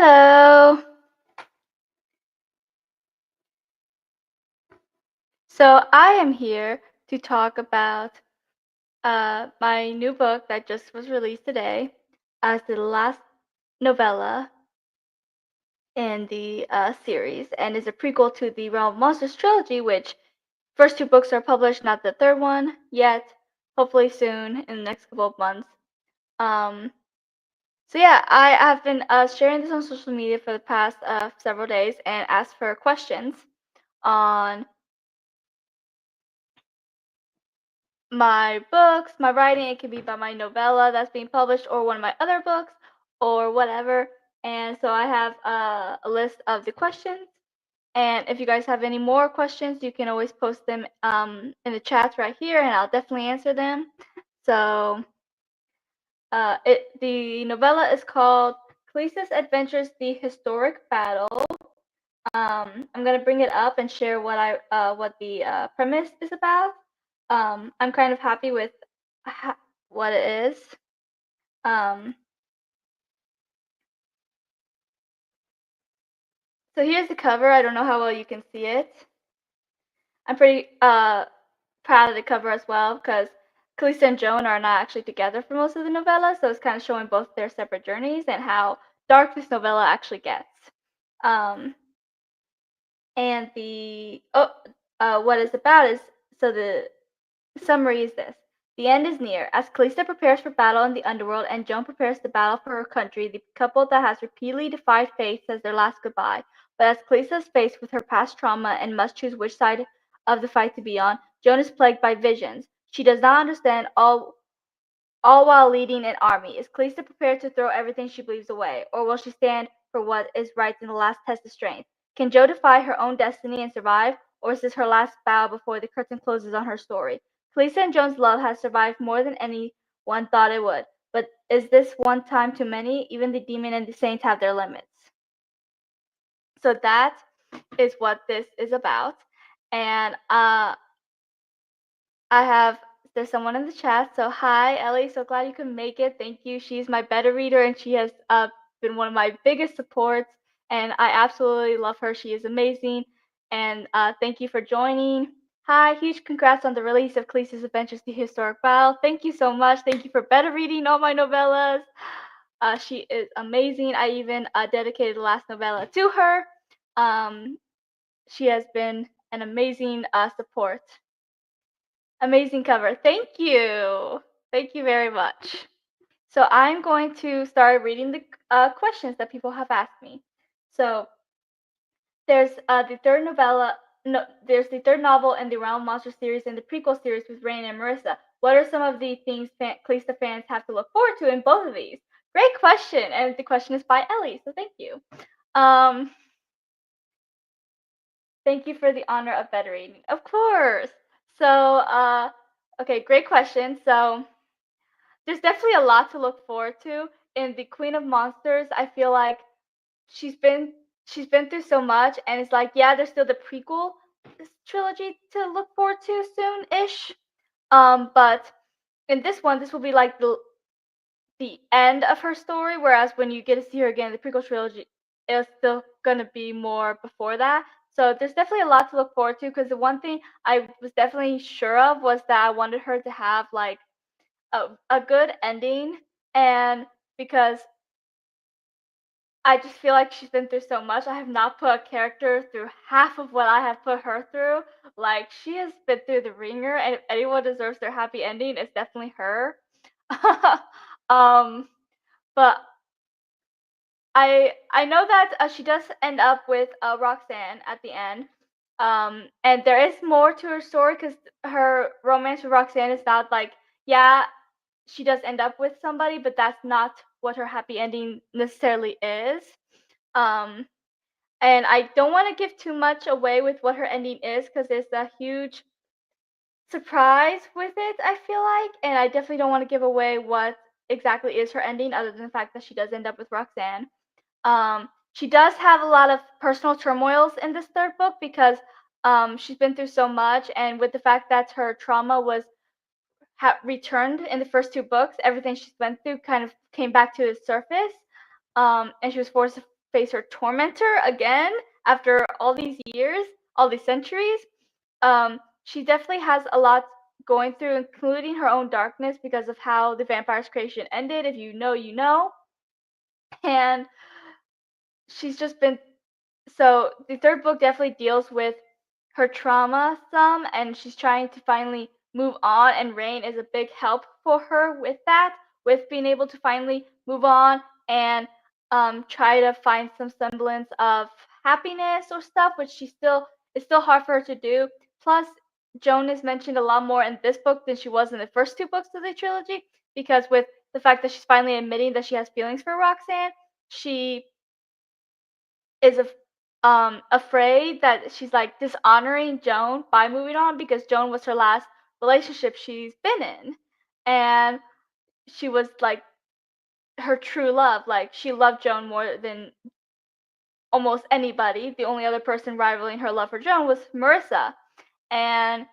Hello. So I am here to talk about my new book that just was released today as the last novella in the series and is a prequel to the Realm of Monsters trilogy, which first two books are published, not the third one yet, hopefully soon in the next couple of months. Um, so yeah, I have been sharing this on social media for the past several days and asked for questions on my books, my writing. It could be about my novella that's being published or one of my other books or whatever. And so I have a list of the questions. And if you guys have any more questions, you can always post them in the chats right here, and I'll definitely answer them. So the novella is called Callista's Adventures: The Historic Battle. I'm gonna bring it up and share what the premise is about. I'm kind of happy with what it is. Um, so here's the cover. I don't know how well you can see it. I'm pretty proud of the cover as well because Callista and Joan are not actually together for most of the novella, so it's kind of showing both their separate journeys and how dark this novella actually gets. Um, and what it's about is the summary is this. The end is near. As Callista prepares for battle in the underworld and Joan prepares to battle for her country, the couple that has repeatedly defied fate says their last goodbye. But as Callista is faced with her past trauma and must choose which side of the fight to be on, Joan is plagued by visions. She does not understand all while leading an army. Is Callista prepared to throw everything she believes away, or will she stand for what is right in the last test of strength? Can Jo defy her own destiny and survive, or is this her last bow before the curtain closes on her story? Callista and Joan's love has survived more than anyone thought it would, but is this one time too many? Even the demon and the saints have their limits. So that is what this is about. And there's someone in the chat. So hi, Ellie. So glad you could make it. Thank you. She's my beta reader and she has been one of my biggest supports. And I absolutely love her. She is amazing. And thank you for joining. Hi, huge congrats on the release of Callista's Adventures: The Historic Battle. Thank you so much. Thank you for beta reading all my novellas. She is amazing. I even dedicated the last novella to her. She has been an amazing support. Amazing cover. Thank you. Thank you very much. So I'm going to start reading the questions that people have asked me. So there's the third novella. No, there's the third novel in the Realm Monster series and the prequel series with Rain and Marissa. What are some of the things Callista fans have to look forward to in both of these? Great question, and the question is by Ellie. So thank you. Thank you for the honor of beta reading. Of course. So okay, great question. So there's definitely a lot to look forward to in the Queen of Monsters. I feel like she's been through so much, and it's like, yeah, there's still the prequel trilogy to look forward to soon-ish. But in this one, this will be like the end of her story, whereas when you get to see her again in the prequel trilogy, it's still gonna be more before that. So there's definitely a lot to look forward to, because the one thing I was definitely sure of was that I wanted her to have like a good ending, and because I just feel like she's been through so much. I have not put a character through half of what I have put her through. Like, she has been through the ringer, and if anyone deserves their happy ending, it's definitely her. um, but I know that she does end up with Roxanne at the end. And there is more to her story, because her romance with Roxanne is not like, yeah, she does end up with somebody, but that's not what her happy ending necessarily is. Um, and I don't want to give too much away with what her ending is, because there's a huge surprise with it, I feel like, and I definitely don't want to give away what exactly is her ending, other than the fact that she does end up with Roxanne. She does have a lot of personal turmoils in this third book, because she's been through so much, and with the fact that her trauma was returned in the first two books, everything she's went through kind of came back to the surface, and she was forced face her tormentor again after all these years, all these centuries. She definitely has a lot going through, including her own darkness because of how the vampire's creation ended. If you know, you know. And she's just been so the third book definitely deals with her trauma some, and she's trying to finally move on, and Rain is a big help for her with that, with being able to finally move on and try to find some semblance of happiness or stuff, which it's still hard for her to do. Plus, Joan is mentioned a lot more in this book than she was in the first two books of the trilogy, because with the fact that she's finally admitting that she has feelings for Roxanne, she is afraid that she's like dishonoring Joan by moving on, because Joan was her last relationship she's been in, and she was like her true love. Like, she loved Joan more than almost anybody. The only other person rivaling her love for Joan was Marissa, and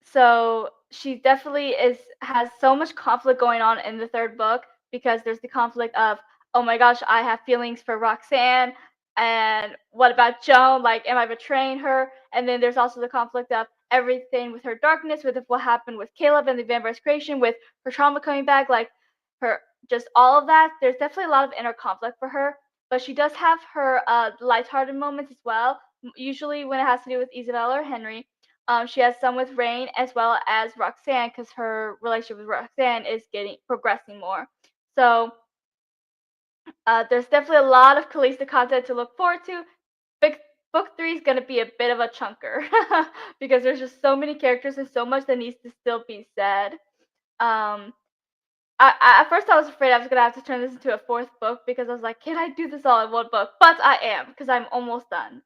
so she definitely has so much conflict going on in the third book, because there's the conflict of, oh my gosh, I have feelings for Roxanne, and what about Joan? Like, am I betraying her? And then there's also the conflict of everything with her darkness, with what happened with Caleb and the vampire's creation, with her trauma coming back, like her just all of that. There's definitely a lot of inner conflict for her, but she does have her lighthearted moments as well. Usually when it has to do with Isabella or Henry. She has some with Rain as well as Roxanne, because her relationship with Roxanne is progressing more. So there's definitely a lot of Callista content to look forward to. Book 3 is going to be a bit of a chunker because there's just so many characters and so much that needs to still be said. At first I was afraid I was going to have to turn this into a fourth book, because I was like, can I do this all in one book? But I am, because I'm almost done.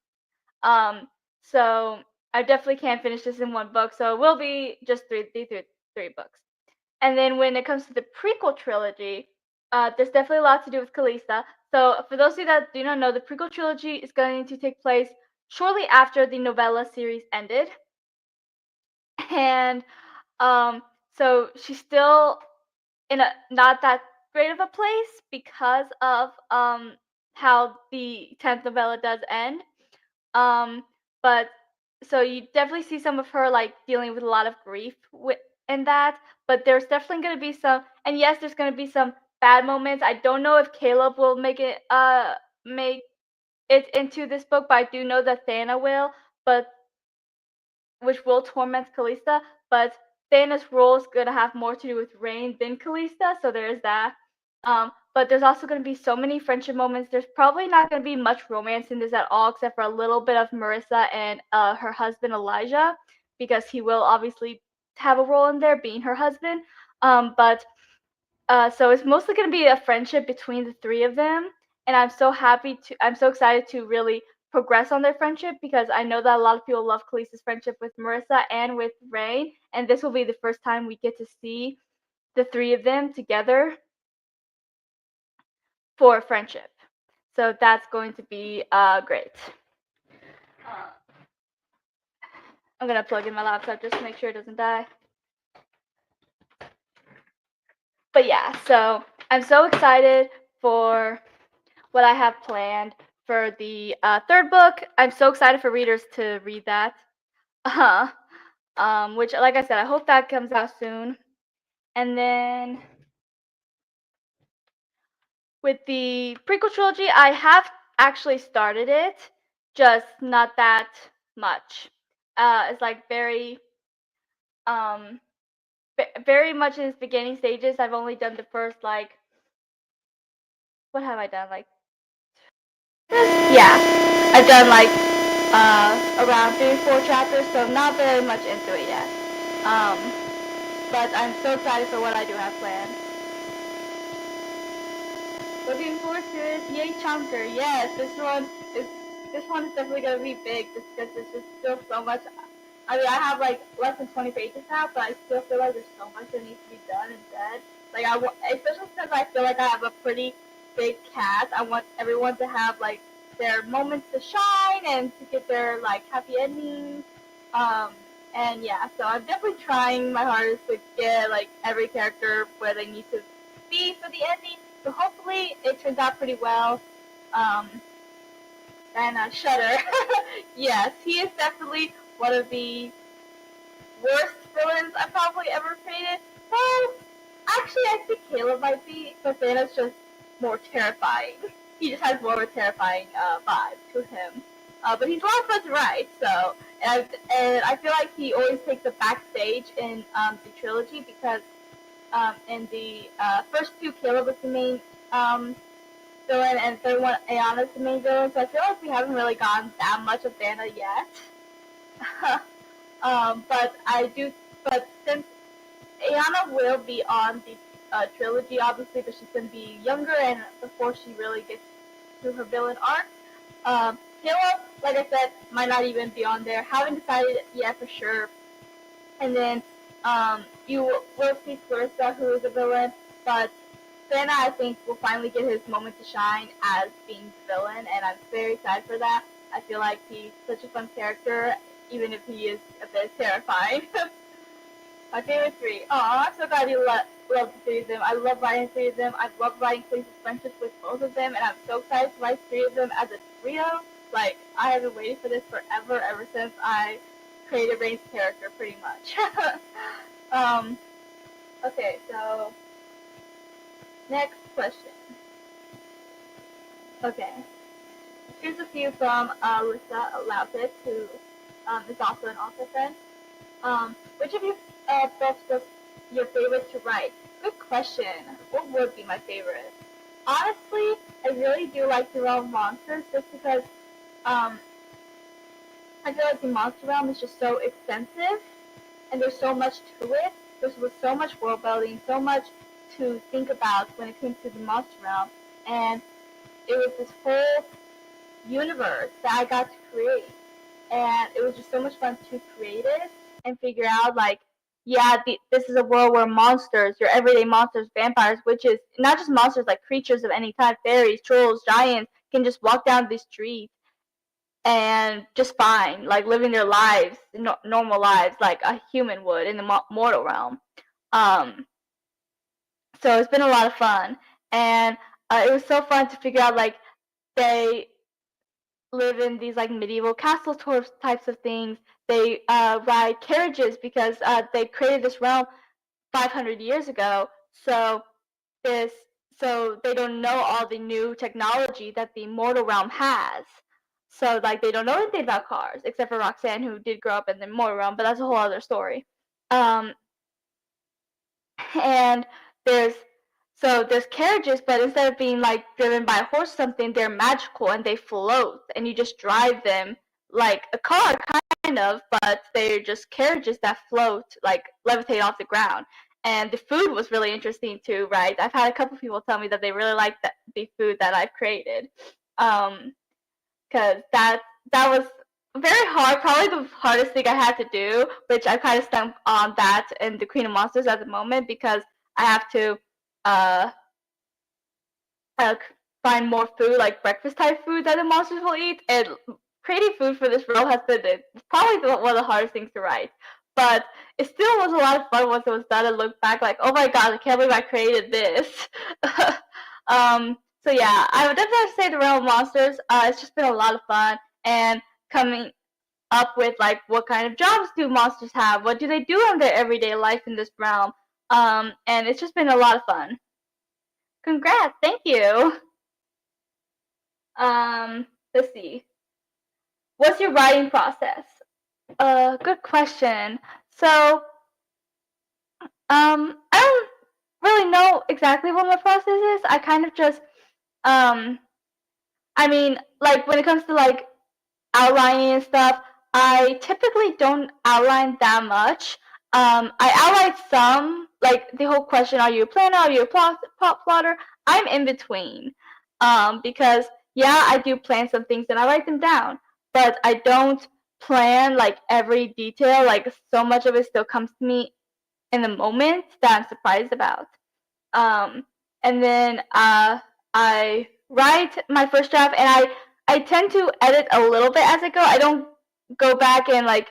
So I definitely can't finish this in one book, so it will be just three books. And then when it comes to the prequel trilogy, there's definitely a lot to do with Callista. So for those of you that do not know, the prequel trilogy is going to take place shortly after the novella series ended. And so she's still in a not that great of a place because of how the 10th novella does end. But so you definitely see some of her like dealing with a lot of grief in that, but there's definitely going to be some, and yes, there's going to be some bad moments. I don't know if Caleb will make it into this book, but I do know that Thana will, but which will torment Callista, but Thana's role is going to have more to do with Rain than Callista, so there's that. But there's also going to be so many friendship moments. There's probably not going to be much romance in this at all, except for a little bit of Marissa and her husband Elijah, because he will obviously have a role in there, being her husband. But so it's mostly going to be a friendship between the three of them, and I'm so excited to really progress on their friendship, because I know that a lot of people love Callista's friendship with Marissa and with Rain, and this will be the first time we get to see the three of them together for friendship. So that's going to be great. I'm gonna plug in my laptop just to make sure it doesn't die. But yeah, so I'm so excited for what I have planned for the third book. I'm so excited for readers to read that. Which, like I said, I hope that comes out soon. And then with the prequel trilogy, I have actually started it, just not that much. It's like very much in its beginning stages. I've only done the first, like, what have I done? Like, yeah, I've done like around 3 or 4 chapters, so not very much into it yet. But I'm so excited for what I do have planned. Looking forward to it. Yay, chunker! Yes, this one is definitely gonna be big, just because there's just still so much. I mean, I have like less than 20 pages now, but I still feel like there's so much that needs to be done and said. Like, especially since I feel like I have a pretty big cast, I want everyone to have like their moments to shine and to get their like happy endings. And yeah, so I'm definitely trying my hardest to get like every character where they need to be for the ending. So hopefully it turns out pretty well. and Shudder. Yes, he is definitely one of the worst villains I've probably ever created. Well, actually, I think Caleb might be, but Thanos just more terrifying. He just has more of a terrifying vibe to him. But he's a lot of fun to write, so and I feel like he always takes the backstage in the trilogy because in the first two, Caleb was the main villain, and third one, Ayana's the main villain. So I feel like we haven't really gotten that much of Dana yet. But I do. But since Ayana will be on the trilogy, obviously, but she's going to be younger and before she really gets to her villain arc. Caleb, like I said, might not even be on there. Haven't decided yet for sure. And then you will see Callista, who is a villain, but Santa, I think, will finally get his moment to shine as being the villain, and I'm very excited for that. I feel like he's such a fun character, even if he is a bit terrifying. My favorite three. Oh, I'm so glad you love the three of them. I love writing three of them. I've loved writing Clays's friendships with both of them, and I'm so excited to write three of them as a trio. Like, I have been waiting for this forever, ever since I created Rain's character, pretty much. Okay, so next question. Okay. Here's a few from Lisa Laupit, who is also an author friend. Which of you books was your favorite to write? Good question. What would be my favorite? Honestly, I really do like the Realm of Monsters just because I feel like the Monster Realm is just so extensive and there's so much to it. There was so much world building, so much to think about when it came to the Monster Realm, and it was this whole universe that I got to create, and it was just so much fun to create it and figure out, like, yeah, this is a world where monsters, your everyday monsters, vampires, witches, not just monsters, like creatures of any type, fairies, trolls, giants, can just walk down these streets and just fine, like living their lives, normal lives, like a human would in the mortal realm. So it's been a lot of fun, and it was so fun to figure out, like, they live in these like medieval castle tours types of things. They ride carriages because they created this realm 500 years ago. So this, so they don't know all the new technology that the mortal realm has. So like they don't know anything about cars except for Roxanne, who did grow up in the mortal realm, but that's a whole other story. And there's there's carriages, but instead of being like driven by a horse or something, they're magical and they float and you just drive them like a car kind of, but they're just carriages that float, like levitate off the ground. And the food was really interesting too, right? I've had a couple people tell me that they really like the food that I've created. Because that was very hard, probably the hardest thing I had to do, which I kind of stuck on that in the Queen of Monsters at the moment because I have to find more food, like breakfast type food that the monsters will eat, and creating food for this role has been probably one of the hardest things to write. But it still was a lot of fun once it was done and look back like, oh my god, I can't believe I created this. So yeah, I would definitely say the Realm of Monsters. It's just been a lot of fun, and coming up with like what kind of jobs do monsters have? What do they do in their everyday life in this realm? And it's just been a lot of fun. Congrats, thank you. Let's see. What's your writing process? Good question. So, I don't really know exactly what my process is. I kind of just, I mean, like when it comes to like outlining and stuff, I typically don't outline that much. I outline some, like the whole question, are you a planner, are you a plot plotter? I'm in between. Because yeah, I do plan some things and I write them down, but I don't plan like every detail. Like so much of it still comes to me in the moment that I'm surprised about. And then I write my first draft, and I tend to edit a little bit as I go. I don't go back and like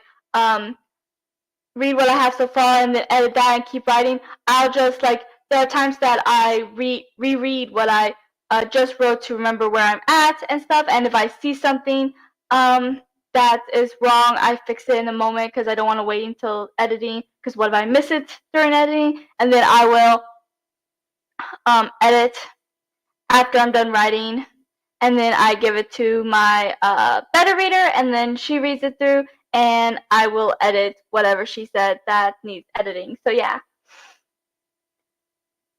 read what I have so far and then edit that and keep writing. I'll just like there are times that I reread what I just wrote to remember where I'm at and stuff. And if I see something that is wrong, I fix it in a moment because I don't want to wait until editing. Because what if I miss it during editing? And then I will edit after I'm done writing, and then I give it to my beta reader, and then she reads it through, and I will edit whatever she said that needs editing. So yeah.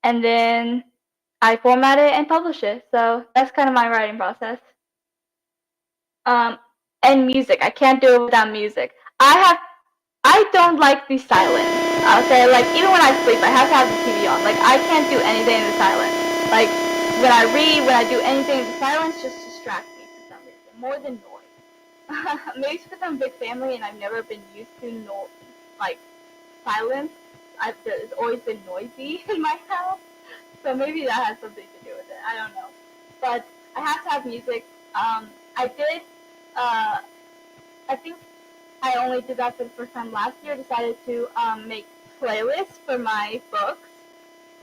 And then I format it and publish it. So that's kind of my writing process. And music. I can't do it without music. I don't like the silence. I'll say, like, even when I sleep, I have to have the TV on. Like, I can't do anything in the silence. Like, when I read, when I do anything in the silence, just distracts me for some reason, more than noise. Maybe it's because I'm a big family and I've never been used to like silence. It's always been noisy in my house, so maybe that has something to do with it. I don't know, but I have to have music. I did. I think I only did that for the first time last year. Decided to make playlists for my books,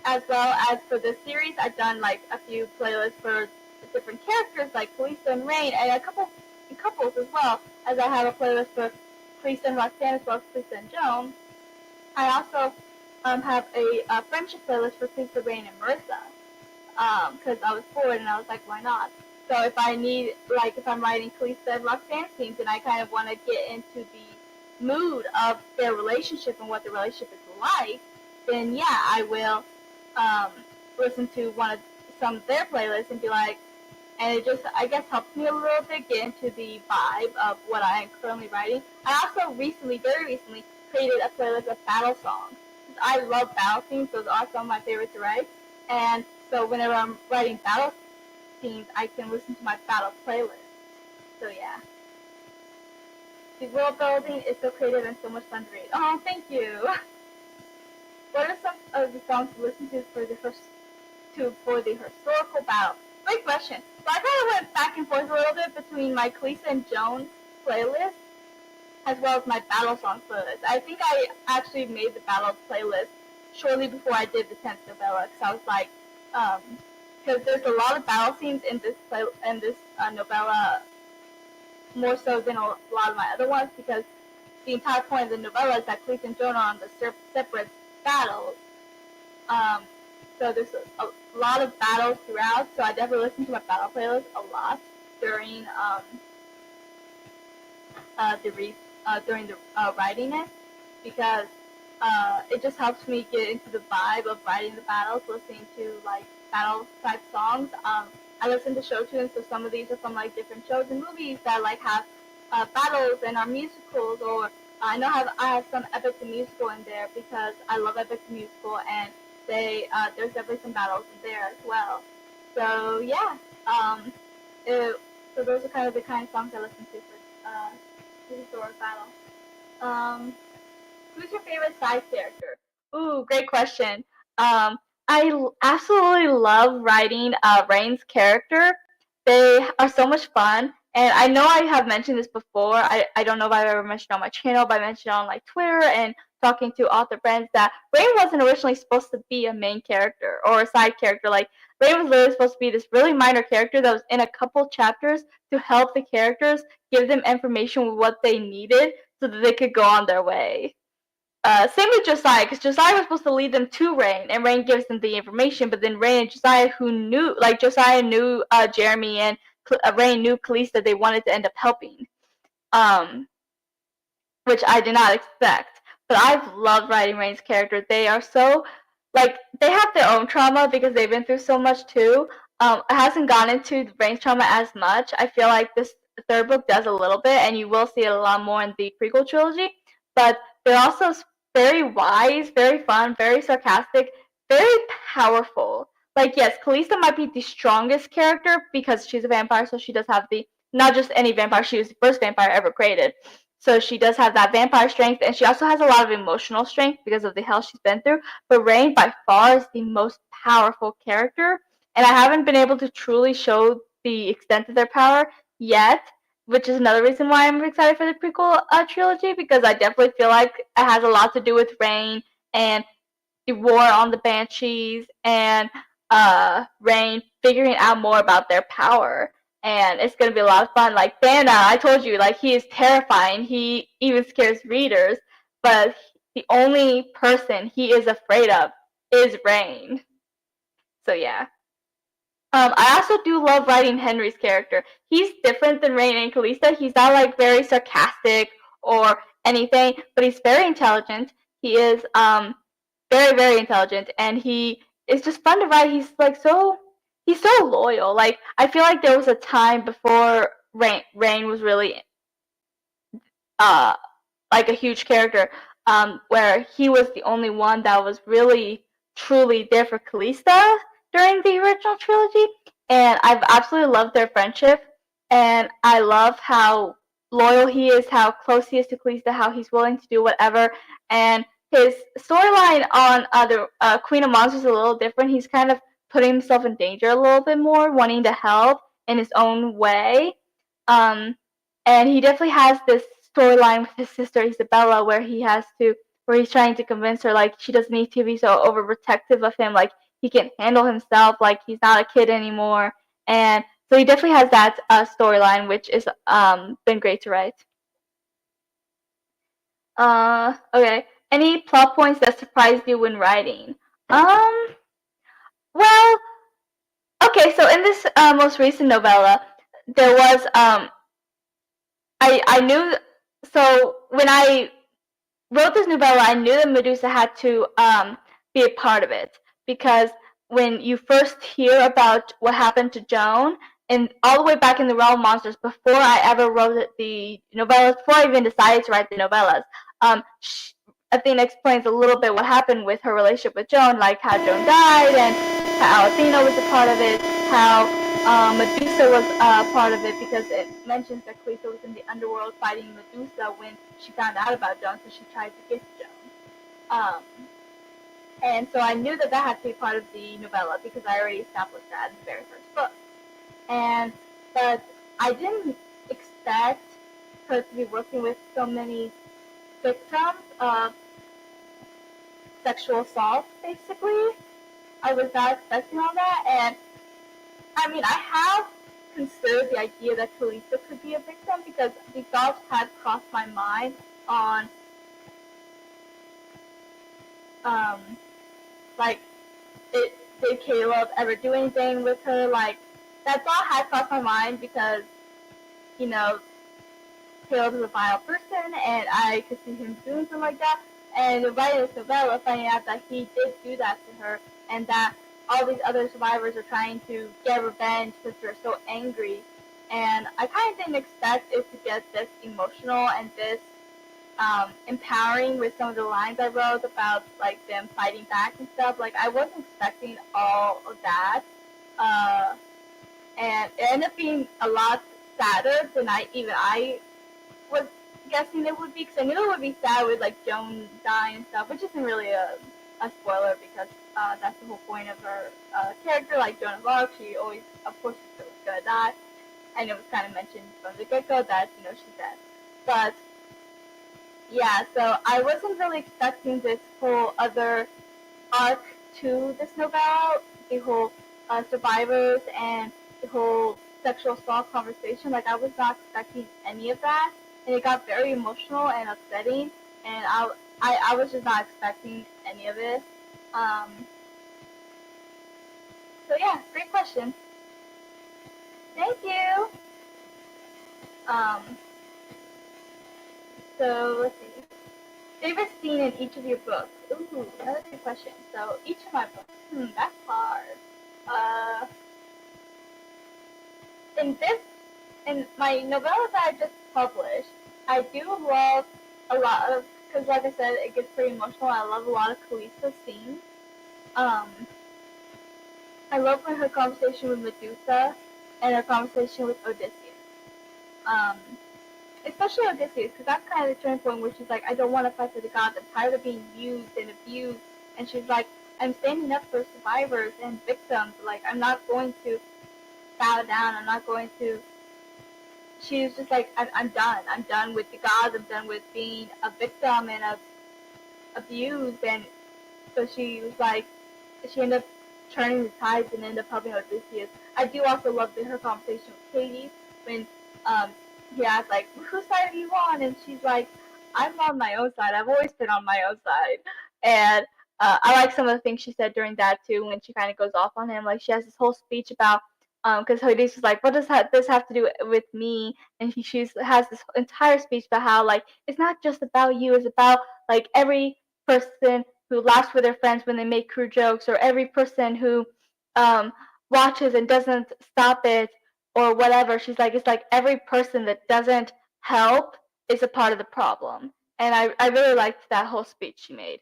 as well as for this series. I've done like a few playlists for different characters, like Callista and Rain, and a couple couples as well. As I have a playlist for Callista and Roxanne, as well as Callista and Joan. I also have a friendship playlist for Callista, Rain, and Marissa, because I was bored and I was like, why not? So if I need, like, if I'm writing Callista and Roxanne scenes and I kind of want to get into the mood of their relationship and what the relationship is like, then yeah, I will listen to some of their playlists and be like, and it just, I guess, helps me a little bit get into the vibe of what I am currently writing. I also very recently, created a playlist of battle songs. I love battle themes; those are some of my favorites to write. And so whenever I'm writing battle themes, I can listen to my battle playlist. So yeah. The world building is so creative and so much fun to read. Oh, thank you. What are some of the songs to listen to for the historical battle? Great question. So I kind of went back and forth a little bit between my Callista and Joan playlist as well as my battle song playlist. I think I actually made the battle playlist shortly before I did the 10th novella, because I was like, because there's a lot of battle scenes in this novella, more so than a lot of my other ones, because the entire point of the novella is that Callista and Joan are on the separate battles. So there's a lot of battles throughout, so I definitely listen to my battle playlist a lot during the writing it, because it just helps me get into the vibe of writing the battles, listening to like battle type songs. I listen to show tunes, so some of these are from like different shows and movies that like have battles and are musicals, or I have some Epic the Musical in there because I love Epic the Musical, and there's definitely some battles in there as well. So yeah, so those are kind of the kind of songs I listen to for the historic battle. Who's your favorite side character? Ooh, great question. I absolutely love writing Rain's character. They are so much fun. And I know I have mentioned this before. I don't know if I've ever mentioned on my channel, but I mentioned on like Twitter and talking to author friends that Rain wasn't originally supposed to be a main character or a side character. Like, Rain was literally supposed to be this really minor character that was in a couple chapters to help the characters, give them information with what they needed so that they could go on their way. Same with Josiah, because Josiah was supposed to lead them to Rain, and Rain gives them the information, but then Rain and Josiah, Josiah knew Jeremy, and Rain knew Callista, they wanted to end up helping, which I did not expect. But I've loved writing Rain's character. They are so, like, they have their own trauma because they've been through so much too. It hasn't gone into Rain's trauma as much. I feel like this third book does a little bit, and you will see it a lot more in the prequel trilogy, but they're also very wise, very fun, very sarcastic, very powerful. Like, yes, Callista might be the strongest character because she's a vampire, so she does have not just any vampire, she was the first vampire ever created. So she does have that vampire strength, and she also has a lot of emotional strength because of the hell she's been through. But Rain, by far, is the most powerful character, and I haven't been able to truly show the extent of their power yet, which is another reason why I'm excited for the prequel trilogy, because I definitely feel like it has a lot to do with Rain and the war on the Banshees and Rain figuring out more about their power. And it's gonna be a lot of fun. Like Dana, I told you, like he is terrifying. He even scares readers, but the only person he is afraid of is Rain. So yeah. I also do love writing Henry's character. He's different than Rain and Callista. He's not like very sarcastic or anything, but he's very intelligent. He is very, very intelligent, and he is just fun to write. He's so loyal. Like I feel like there was a time before Rain was really uh like a huge character, where he was the only one that was really truly there for Callista during the original trilogy, and I've absolutely loved their friendship, and I love how loyal he is, how close he is to Callista, how he's willing to do whatever, and his storyline on the Queen of Monsters is a little different. He's kind of putting himself in danger a little bit more, wanting to help in his own way. Um, and he definitely has this storyline with his sister Isabella where he's trying to convince her like she doesn't need to be so overprotective of him, like he can handle himself, like he's not a kid anymore. And so he definitely has that storyline, which is been great to write. Okay. Any plot points that surprised you when writing? Well, okay, so in this most recent novella, there was I knew, so when I wrote this novella, I knew that Medusa had to be a part of it, because when you first hear about what happened to Joan, and all the way back in the Realm of Monsters, before I ever wrote the novellas, before I even decided to write the novellas, um, Athena explains a little bit what happened with her relationship with Joan, like how Joan died and how Athena was a part of it, how Medusa was part of it, because it mentions that Callista was in the underworld fighting Medusa when she found out about Joan, so she tried to get Joan. And so I knew that had to be part of the novella because I already established that in the very first book. But I didn't expect her to be working with so many victims of sexual assault, basically. I was not expecting all that, and I mean, I have considered the idea that Callista could be a victim because the thoughts had crossed my mind on, like, did Caleb ever do anything with her? Like, that thought had crossed my mind because, you know, Caleb is a vile person, and I could see him doing something like that. And writing this novella, finding out that he did do that to her, and that all these other survivors are trying to get revenge because they're so angry. And I kind of didn't expect it to get this emotional and this empowering with some of the lines I wrote about like them fighting back and stuff. Like I wasn't expecting all of that, and it ended up being a lot sadder than I was guessing it would be, because I knew it would be sad with like Joan dying and stuff, which isn't really a spoiler because that's the whole point of her character. Like Joan of Arc, she always, of course, was gonna die, and it was kind of mentioned from the get-go that she's dead. But yeah, so I wasn't really expecting this whole other arc to this novella, the whole survivors and the whole sexual assault conversation. Like I was not expecting any of that, and it got very emotional and upsetting, and I was just not expecting any of it. So yeah, great question. Thank you. Um, so let's see. Favorite scene in each of your books? Ooh, another good question. So each of my books. That's hard. Uh, in my novella that I just published, I do love a lot of, because like I said, it gets pretty emotional. I love a lot of Callista's scenes. I love her conversation with Medusa and her conversation with Odysseus. Um, Especially Odysseus, because that's kind of the turning point where she's like, I don't want to fight for the gods. I'm tired of being used and abused. And she's like, I'm standing up for survivors and victims. Like, I'm not going to bow down. I'm not going to. She's just like, I'm done. I'm done with the gods. I'm done with being a victim and abused. And so she was like, she ended up turning the tides and end up helping Odysseus. I do also love her conversation with Katie when he asked like, "Whose side are you on?" And she's like, "I'm on my own side. I've always been on my own side." And I like some of the things she said during that too, when she kind of goes off on him. Like she has this whole speech about because Odysseus was like, "What does this have to do with me?" And she has this entire speech about how like it's not just about you, it's about like every person who laughs with their friends when they make crude jokes, or every person who um, watches and doesn't stop it, or whatever. She's like, it's like every person that doesn't help is a part of the problem. And I really liked that whole speech she made.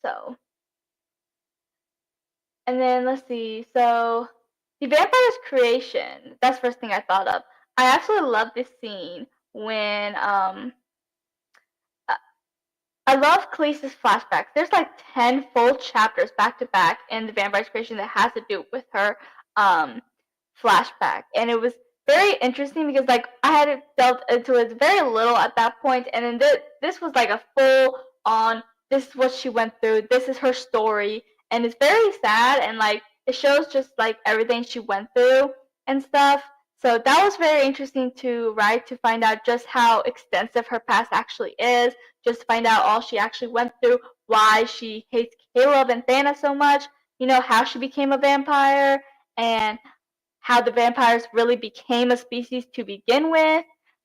So, and then let's see. So, the vampire's creation. That's the first thing I thought of. I absolutely love this scene when I love Callista's flashbacks. There's like 10 full chapters back to back in the vampire's creation that has to do with her um, flashback. And it was very interesting because like I had delved into it very little at that point, and then this was like a full on, this is what she went through, this is her story, and it's very sad, and like it shows just like everything she went through and stuff. So that was very interesting to write, to find out just how extensive her past actually is, just to find out all she actually went through, why she hates Caleb and Thana so much, how she became a vampire, and how the vampires really became a species to begin with.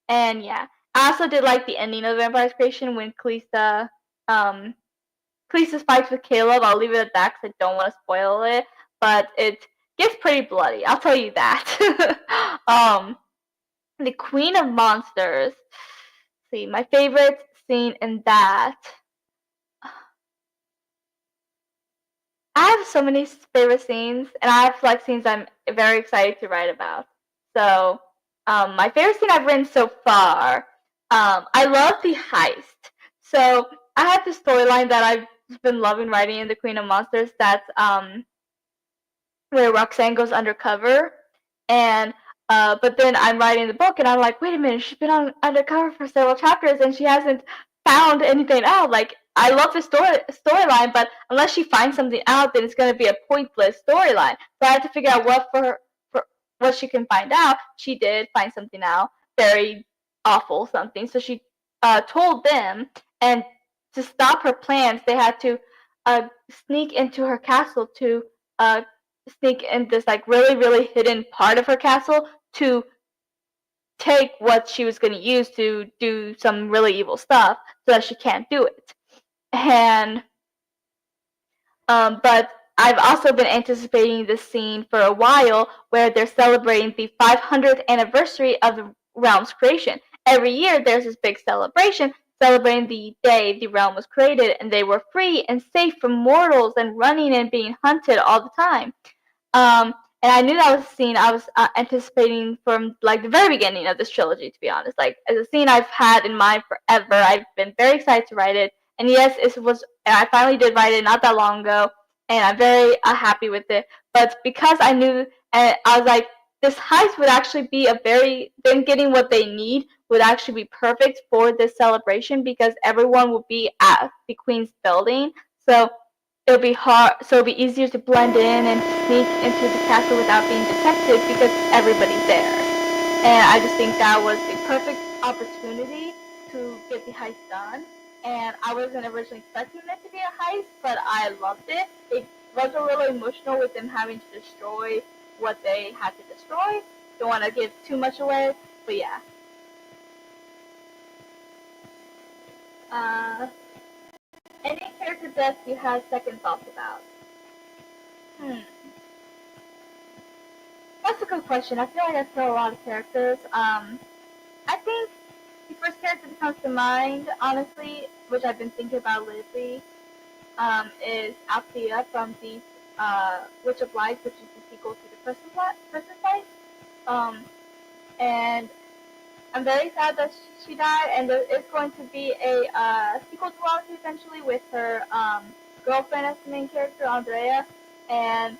And yeah, I also did like the ending of the vampire's creation when Callista fights with Caleb. I'll leave it at that because I don't want to spoil it, but it gets pretty bloody, I'll tell you that. The Queen of Monsters. See, my favorite scene in that. I have so many favorite scenes, and I have like scenes I'm very excited to write about. So, my favorite scene I've written so far, I love the heist. So, I have this storyline that I've been loving writing in the Queen of Monsters. That's where Roxanne goes undercover, and but then I'm writing the book, and I'm like, wait a minute, she's been undercover for several chapters, and she hasn't found anything out. Like, I love the storyline, but unless she finds something out, then it's going to be a pointless storyline. So I had to figure out for what she can find out. She did find something out, very awful something. So she told them, and to stop her plans, they had to sneak into her castle to sneak in this like really really hidden part of her castle to take what she was going to use to do some really evil stuff so that she can't do it. And but I've also been anticipating this scene for a while where they're celebrating the 500th anniversary of the realm's creation. Every year there's this big celebration celebrating the day the realm was created, and they were free and safe from mortals and running and being hunted all the time. And I knew that was a scene I was anticipating from like the very beginning of this trilogy. To be honest, like as a scene I've had in mind forever. I've been very excited to write it, and yes, it was. And I finally did write it not that long ago, and I'm very happy with it. But because I knew, and I was like, this heist would actually be a very them getting what they need would actually be perfect for this celebration because everyone will be at the Queen's building. So it'll be hard, so it'll be easier to blend in and sneak into the castle without being detected because everybody's there. And I just think that was the perfect opportunity to get the heist done. And I wasn't originally expecting it to be a heist, but I loved it. It wasn't really emotional with them having to destroy what they had to destroy. Don't want to give too much away, but yeah. Any character deaths you had second thoughts about? That's a good question. I feel like I throw a lot of characters. I think the first character that comes to mind, honestly, which I've been thinking about lately, is Althea from the Witch of Light, which is the sequel to the Person's Life. And I'm very sad that she died, and there is going to be a sequel trilogy eventually with her girlfriend as the main character, Andrea, and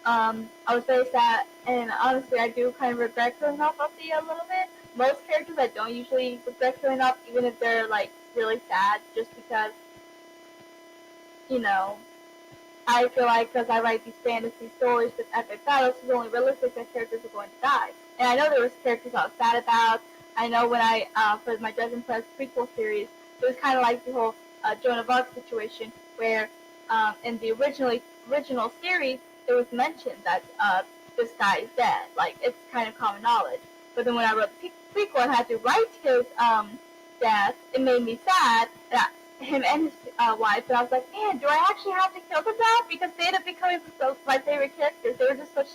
I was very sad, and honestly, I do kind of regret killing off Althea a little bit. Most characters I don't usually regret killing off, even if they're like really sad, just because, you know, I feel like because I write these fantasy stories with epic battles, it's only realistic that characters are going to die. And I know there was characters I was sad about. I know when I, for my Judge and Press prequel series, it was kind of like the whole Joan of Arc situation, where in the original series, it was mentioned that this guy is dead. Like, it's kind of common knowledge. But then when I wrote the prequel and had to write his death, it made me sad that him and his wife, and I was like, man, do I actually have to kill them now? Because they ended up becoming my favorite characters. They were just so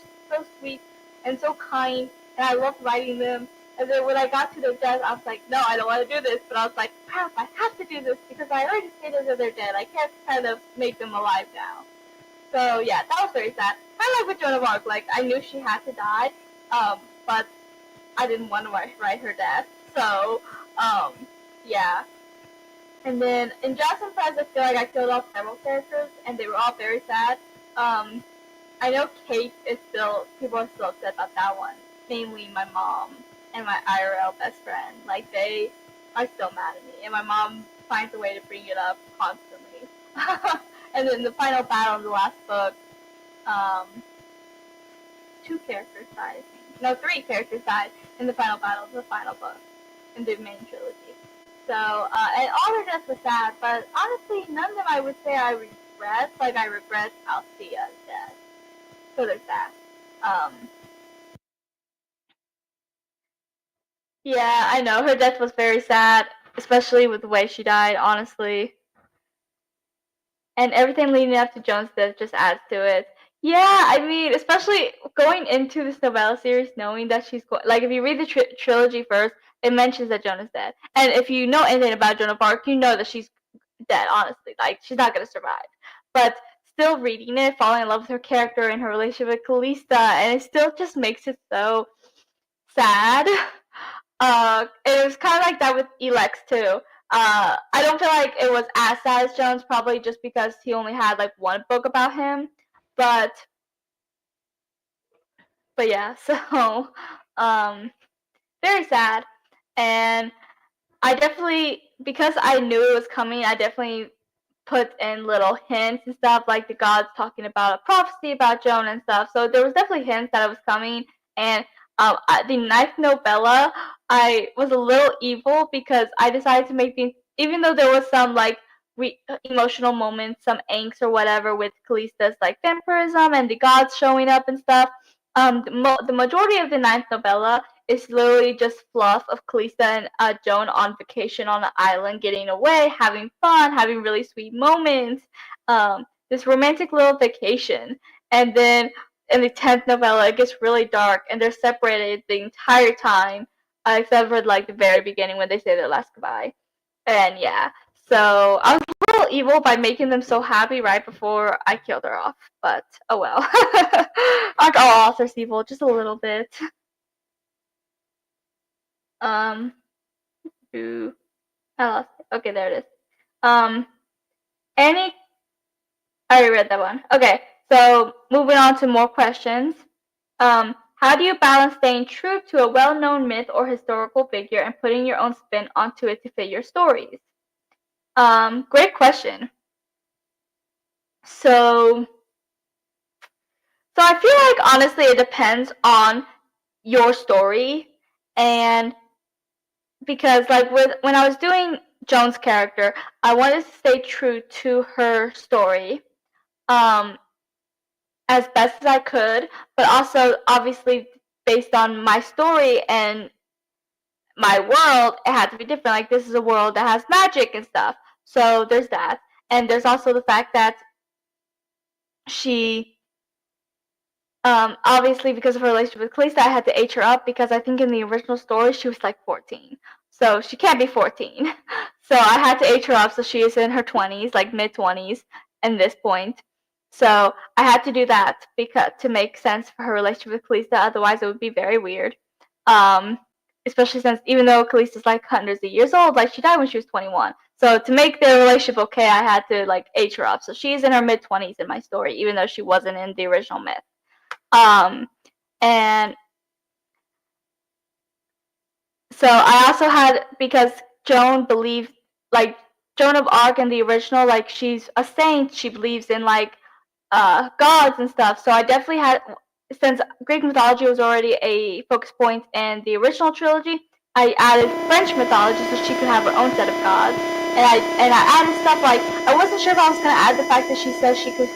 sweet and so kind, and I loved writing them. And then when I got to their death, I was like, no, I don't want to do this. But I was like, crap, I have to do this because I already stated that they're dead. I can't kind of make them alive now. So yeah, that was very sad. Kind of like with Joan of Arc. Like, I knew she had to die, but I didn't want to write her death. So, yeah. And then in Jazz and Friends, I feel like I killed off several characters, and they were all very sad. I know Kate is still, people are still upset about that one. Mainly my mom and my IRL best friend. Like, they are still mad at me, and my mom finds a way to bring it up constantly. And then the final battle in the last book, 2 characters died, I think. No, 3 characters died in the final battle of the final book in the main trilogy. So, and all their deaths were sad, but honestly, none of them I would say I regret. Like, I regret Althea's death. So there's that. Yeah, I know. Her death was very sad, especially with the way she died, honestly. And everything leading up to Joan's death just adds to it. Yeah, I mean, especially going into this novella series, knowing that she's like, if you read the trilogy first, it mentions that Joan is dead, and if you know anything about Joan of Arc, you know that she's dead. Honestly, like, she's not gonna survive. But still reading it, falling in love with her character and her relationship with Callista, and it still just makes it so sad. It was kind of like that with Elex too. I don't feel like it was as sad as Jones, probably just because he only had like one book about him. But yeah, so very sad. And I definitely, because I knew it was coming, I definitely put in little hints and stuff, like the gods talking about a prophecy about Joan and stuff. So there was definitely hints that it was coming. And the ninth novella, I was a little evil because I decided to make the, even though there was some like emotional moments, some angst or whatever with Callista's like vampirism and the gods showing up and stuff. The majority of the ninth novella is literally just fluff of Callista and Joan on vacation on an island, getting away, having fun, having really sweet moments. This romantic little vacation. And then in the 10th novella, it gets really dark, and they're separated the entire time, except for like the very beginning when they say their last goodbye. And yeah, so I was a little evil by making them so happy right before I killed her off. But oh well. Aren't all authors evil? Just a little bit. Um, I lost it. Okay, there it is. Any, I already read that one. Okay, so moving on to more questions. How do you balance staying true to a well-known myth or historical figure and putting your own spin onto it to fit your stories? Great question. So I feel like honestly it depends on your story, and because like when I was doing Joan's character, I wanted to stay true to her story as best as I could, but also obviously based on my story and my world, it had to be different. Like, this is a world that has magic and stuff, so there's that. And there's also the fact that she obviously, because of her relationship with Callista, I had to age her up because I think in the original story she was like 14. So she can't be 14. So I had to age her up so she is in her 20s, like mid 20s at this point. So I had to do that because to make sense for her relationship with Callista, otherwise it would be very weird. Especially since even though Callista's like hundreds of years old, like she died when she was 21. So to make their relationship okay, I had to like age her up. So she's in her mid 20s in my story, even though she wasn't in the original myth. And so I also had, because Joan believed, like Joan of Arc in the original, like she's a saint, she believes in like gods and stuff. So I definitely had, since Greek mythology was already a focus point in the original trilogy, I added French mythology so she could have her own set of gods. And I added stuff like, I wasn't sure if I was gonna add the fact that she says she could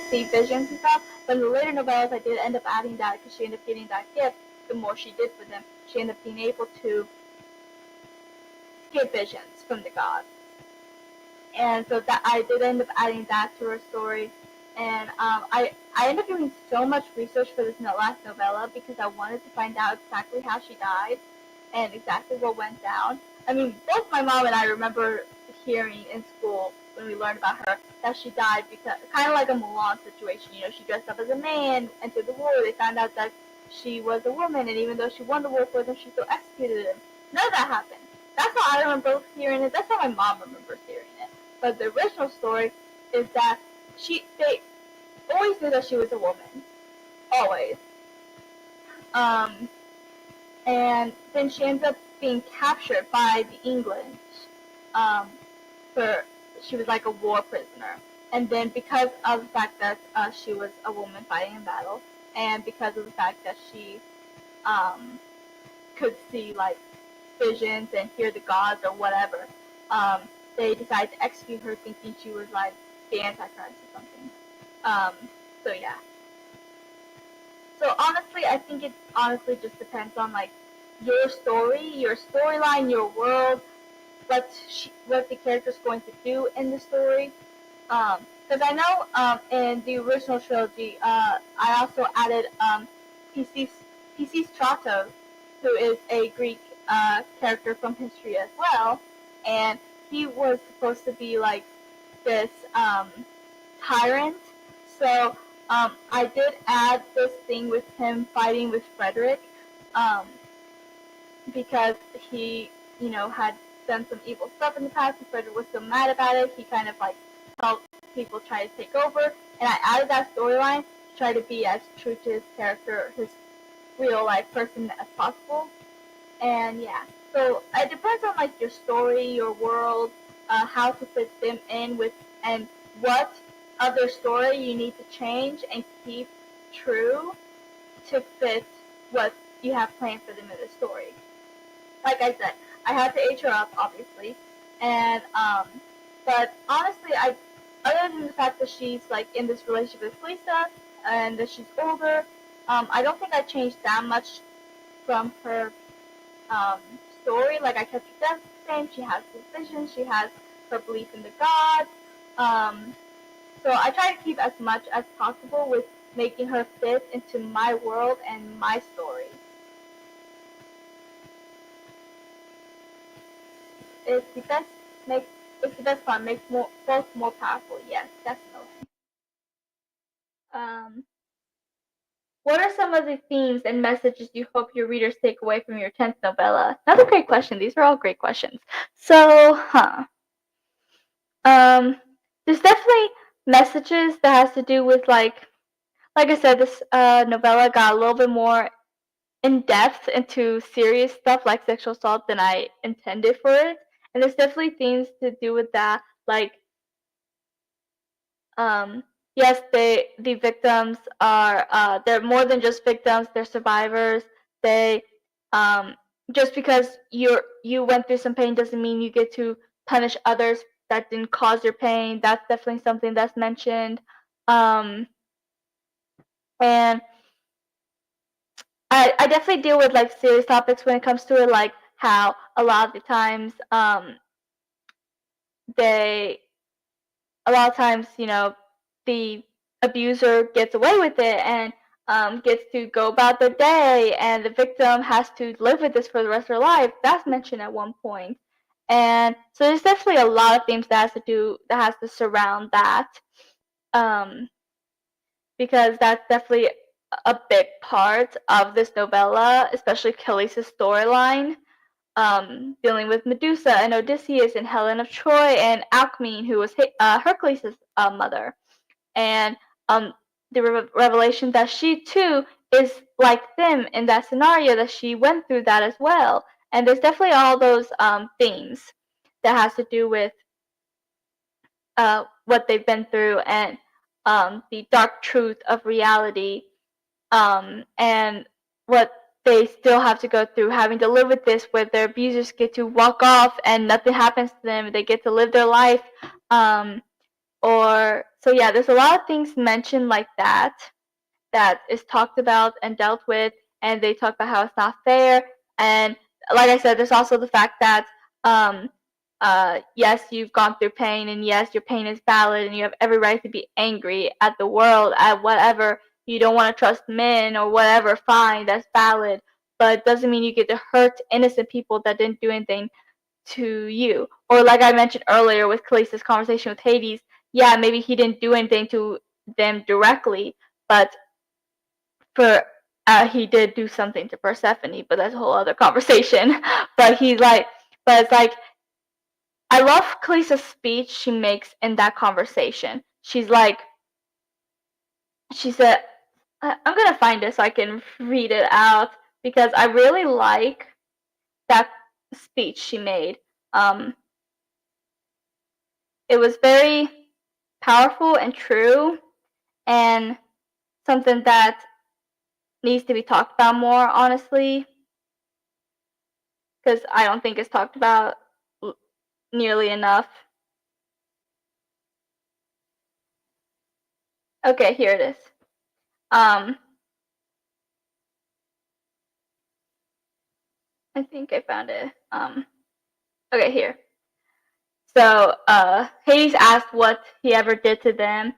see visions and stuff, but in the later novellas I did end up adding that because she ended up getting that gift. The more she did for them, she ended up being able to get visions from the gods. And so that I did end up adding that to her story. And I ended up doing so much research for this last novella because I wanted to find out exactly how she died and exactly what went down. I mean, both my mom and I remember hearing in school when we learned about her that she died because, kind of like a Mulan situation, you know, she dressed up as a man, entered the war, they found out that she was a woman, and even though she won the war for them, she still executed him. None of that happened. That's how I remember hearing it. That's how my mom remembers hearing it. But the original story is that they always knew that she was a woman. Always. And then she ends up being captured by the English. She was like a war prisoner. And then because of the fact that she was a woman fighting in battle, and because of the fact that she could see like visions and hear the gods or whatever, they decided to execute her thinking she was like the Antichrist or something. So yeah. So honestly, I think it honestly just depends on like your story, your storyline, your world, what the character's going to do in the story. Because I know in the original trilogy, I also added Theseus Stratos, who is a Greek character from history as well, and he was supposed to be like this tyrant. So I did add this thing with him fighting with Frederick, because he, you know, had done some evil stuff in the past, and Frederick was so mad about it, he kind of like helped people try to take over, and I added that storyline to try to be as true to his character, his real life person as possible. And yeah, so it depends on like your story, your world, how to fit them in with, and what other story you need to change and keep true to fit what you have planned for them in the story. Like I said, I had to age her up, obviously, and but honestly, other than the fact that she's like in this relationship with Callista and that she's older, I don't think I changed that much from her story. Like I kept her death the same. She has this vision. She has her belief in the gods. So I try to keep as much as possible with making her fit into my world and my story. It's the best part. Makes both more powerful. Yes, definitely. Um, what are some of the themes and messages you hope your readers take away from your 10th novella? Another great question. These are all great questions. So, there's definitely messages that has to do with like I said, this novella got a little bit more in depth into serious stuff like sexual assault than I intended for it, and there's definitely things to do with that, like um, yes, the victims are they're more than just victims; they're survivors. They just because you went through some pain doesn't mean you get to punish others that didn't cause your pain. That's definitely something that's mentioned, and I definitely deal with like serious topics when it comes to it, like how a lot of the times they a lot of times, you know, the abuser gets away with it and gets to go about their day, and the victim has to live with this for the rest of their life. That's mentioned at one point, and so there's definitely a lot of themes that has to surround that, um, because that's definitely a big part of this novella, especially Callista's storyline. Dealing with Medusa and Odysseus and Helen of Troy and Alcmene, who was Hercules' mother, and the revelation that she too is like them in that scenario, that she went through that as well. And there's definitely all those themes that has to do with what they've been through, and the dark truth of reality, and what they still have to go through, having to live with this, where their abusers get to walk off and nothing happens to them. They get to live their life. Or so yeah, there's a lot of things mentioned like that is talked about and dealt with, and they talk about how it's not fair. And like I said, there's also the fact that yes, you've gone through pain, and yes, your pain is valid, and you have every right to be angry at the world, at whatever. You don't want to trust men or whatever, fine, that's valid, but it doesn't mean you get to hurt innocent people that didn't do anything to you. Or like I mentioned earlier with Callista's conversation with Hades, yeah, maybe he didn't do anything to them directly, but for he did do something to Persephone, but that's a whole other conversation. But he's like, but it's like, I love Callista's speech she makes in that conversation. She's like, she said, I'm gonna find it so I can read it out because I really like that speech she made. It was very powerful and true, and something that needs to be talked about more, honestly, because I don't think it's talked about nearly enough. Okay, here it is. I think I found it. Okay, here. So, Hades asked what he ever did to them,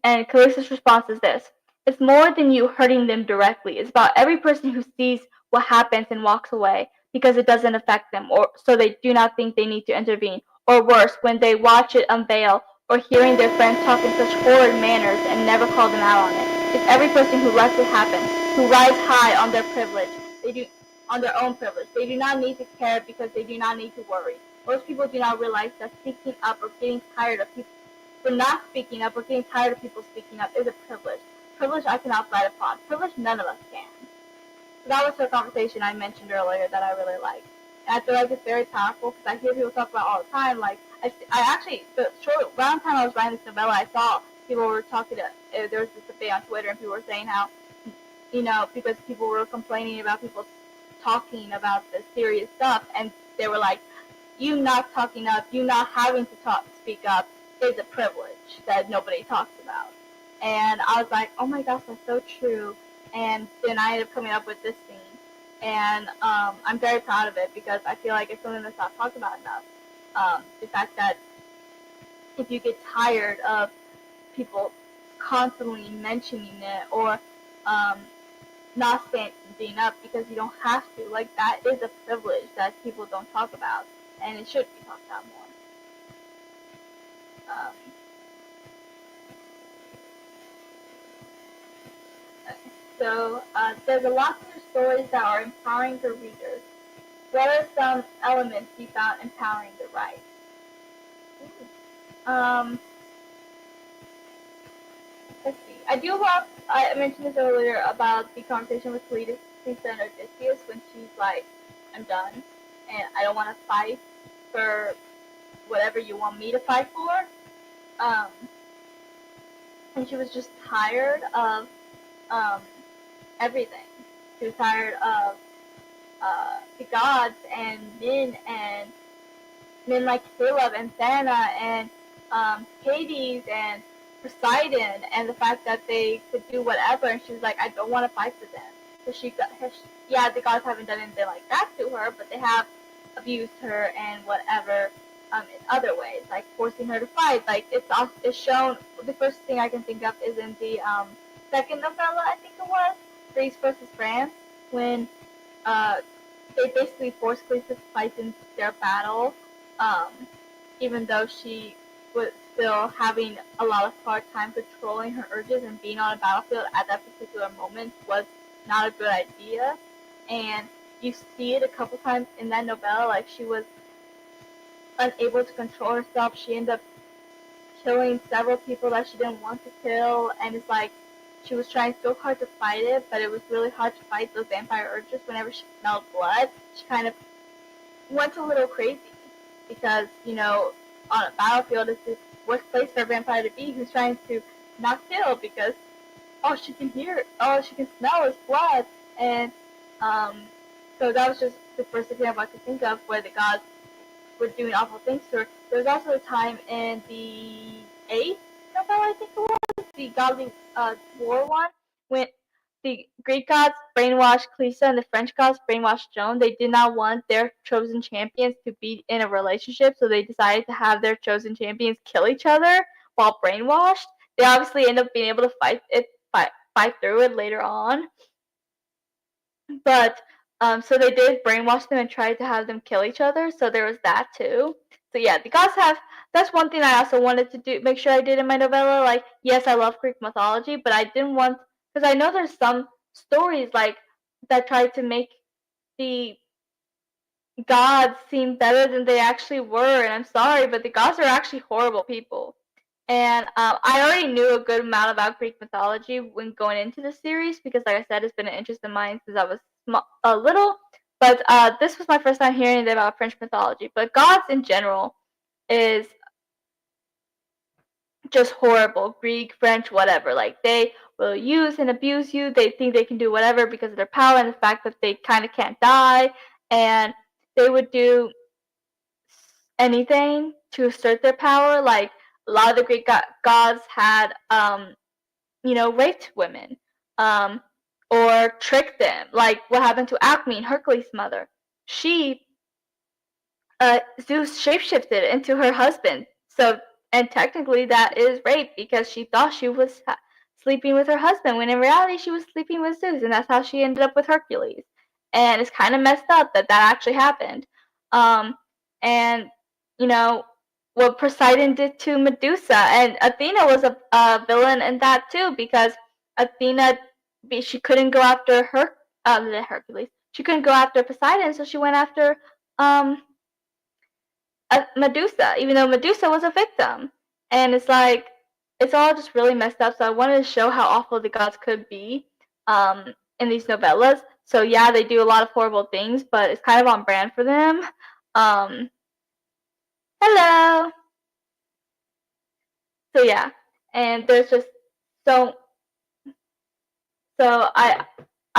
and Callista's response is this: "It's more than you hurting them directly. It's about every person who sees what happens and walks away because it doesn't affect them, or so they do not think they need to intervene. Or worse, when they watch it unveil, or hearing their friends talk in such horrid manners and never call them out on it. It's every person who lets it happen, who rides high on their privilege. They do on their own privilege. They do not need to care because they do not need to worry. Most people do not realize that speaking up or getting tired of people for not speaking up or getting tired of people speaking up is a privilege. Privilege I cannot fight upon. Privilege none of us can." So that was the conversation I mentioned earlier that I really liked. And I feel like it's very powerful because I hear people talk about it all the time. Like I actually, around the time I was writing this novella, I saw people were talking to. There was this debate on Twitter, and people were saying how, because people were complaining about people talking about the serious stuff, and they were like, you not talking up, you not having to speak up is a privilege that nobody talks about. And I was like, oh my gosh, that's so true. And then I ended up coming up with this scene. And I'm very proud of it because I feel like it's something that's not talked about enough. The fact that if you get tired of people constantly mentioning it or not standing up because you don't have to, like that is a privilege that people don't talk about, and it should be talked about more. So there's a lot of stories that are empowering the readers. What are some elements you found empowering the write? Let's see. I mentioned this earlier about the conversation with Callista and Odysseus when she's like, I'm done, and I don't want to fight for whatever you want me to fight for. And she was just tired of everything. She was tired of the gods and men like Caleb and Thana and Hades and Poseidon, and the fact that they could do whatever, and she was like, I don't want to fight for them. So the gods haven't done anything like that to her, but they have abused her and whatever in other ways, like forcing her to fight. Like it's shown. The first thing I can think of is in the second novella, I think it was, Greece versus France, when they basically forced Callista to fight in their battle, even though she was still having a lot of hard time controlling her urges, and being on a battlefield at that particular moment was not a good idea. And you see it a couple times in that novella, like she was unable to control herself. She ended up killing several people that she didn't want to kill, and it's like she was trying so hard to fight it, but it was really hard to fight those vampire urges. Whenever she smelled blood, she kind of went a little crazy because, on a battlefield, it's the worst place for a vampire to be, who's trying to not kill because she can hear, she can smell his blood, and um, so that was just the first example I could think of where the gods were doing awful things to her. There was also a time in the eighth novel, I think it was, the Godly War one, when the Greek gods brainwashed Callista and the French gods brainwashed Joan. They did not want their chosen champions to be in a relationship, so they decided to have their chosen champions kill each other while brainwashed. They obviously end up being able to fight through it later on, but so they did brainwash them and tried to have them kill each other. So there was that too. So yeah, the gods have. That's one thing I also wanted to make sure I did in my novella. Like, yes, I love Greek mythology, but I didn't want, because I know there's some stories like that try to make the gods seem better than they actually were. And I'm sorry, but the gods are actually horrible people. And I already knew a good amount about Greek mythology when going into the series because, like I said, it's been an interest of mine since I was little. But this was my first time hearing about French mythology. But gods in general is just horrible. Greek, French, whatever. Like, they will use and abuse you. They think they can do whatever because of their power and the fact that they kind of can't die. And they would do anything to assert their power. Like, a lot of the Greek gods had raped women, um, or tricked them. Like what happened to Alcmene, Hercules' mother. She, Zeus shapeshifted into her husband. So, and technically that is rape because she thought she was sleeping with her husband when in reality she was sleeping with Zeus, and that's how she ended up with Hercules. And it's kind of messed up that actually happened. And you know what Poseidon did to Medusa, and Athena was a villain in that too because Athena, she couldn't go after Hercules. She couldn't go after Poseidon, so she went after um Medusa, even though Medusa was a victim. And it's like, it's all just really messed up. So I wanted to show how awful the gods could be in these novellas. So yeah, they do a lot of horrible things, but it's kind of on brand for them. Um, Hello. So yeah, and there's just so so I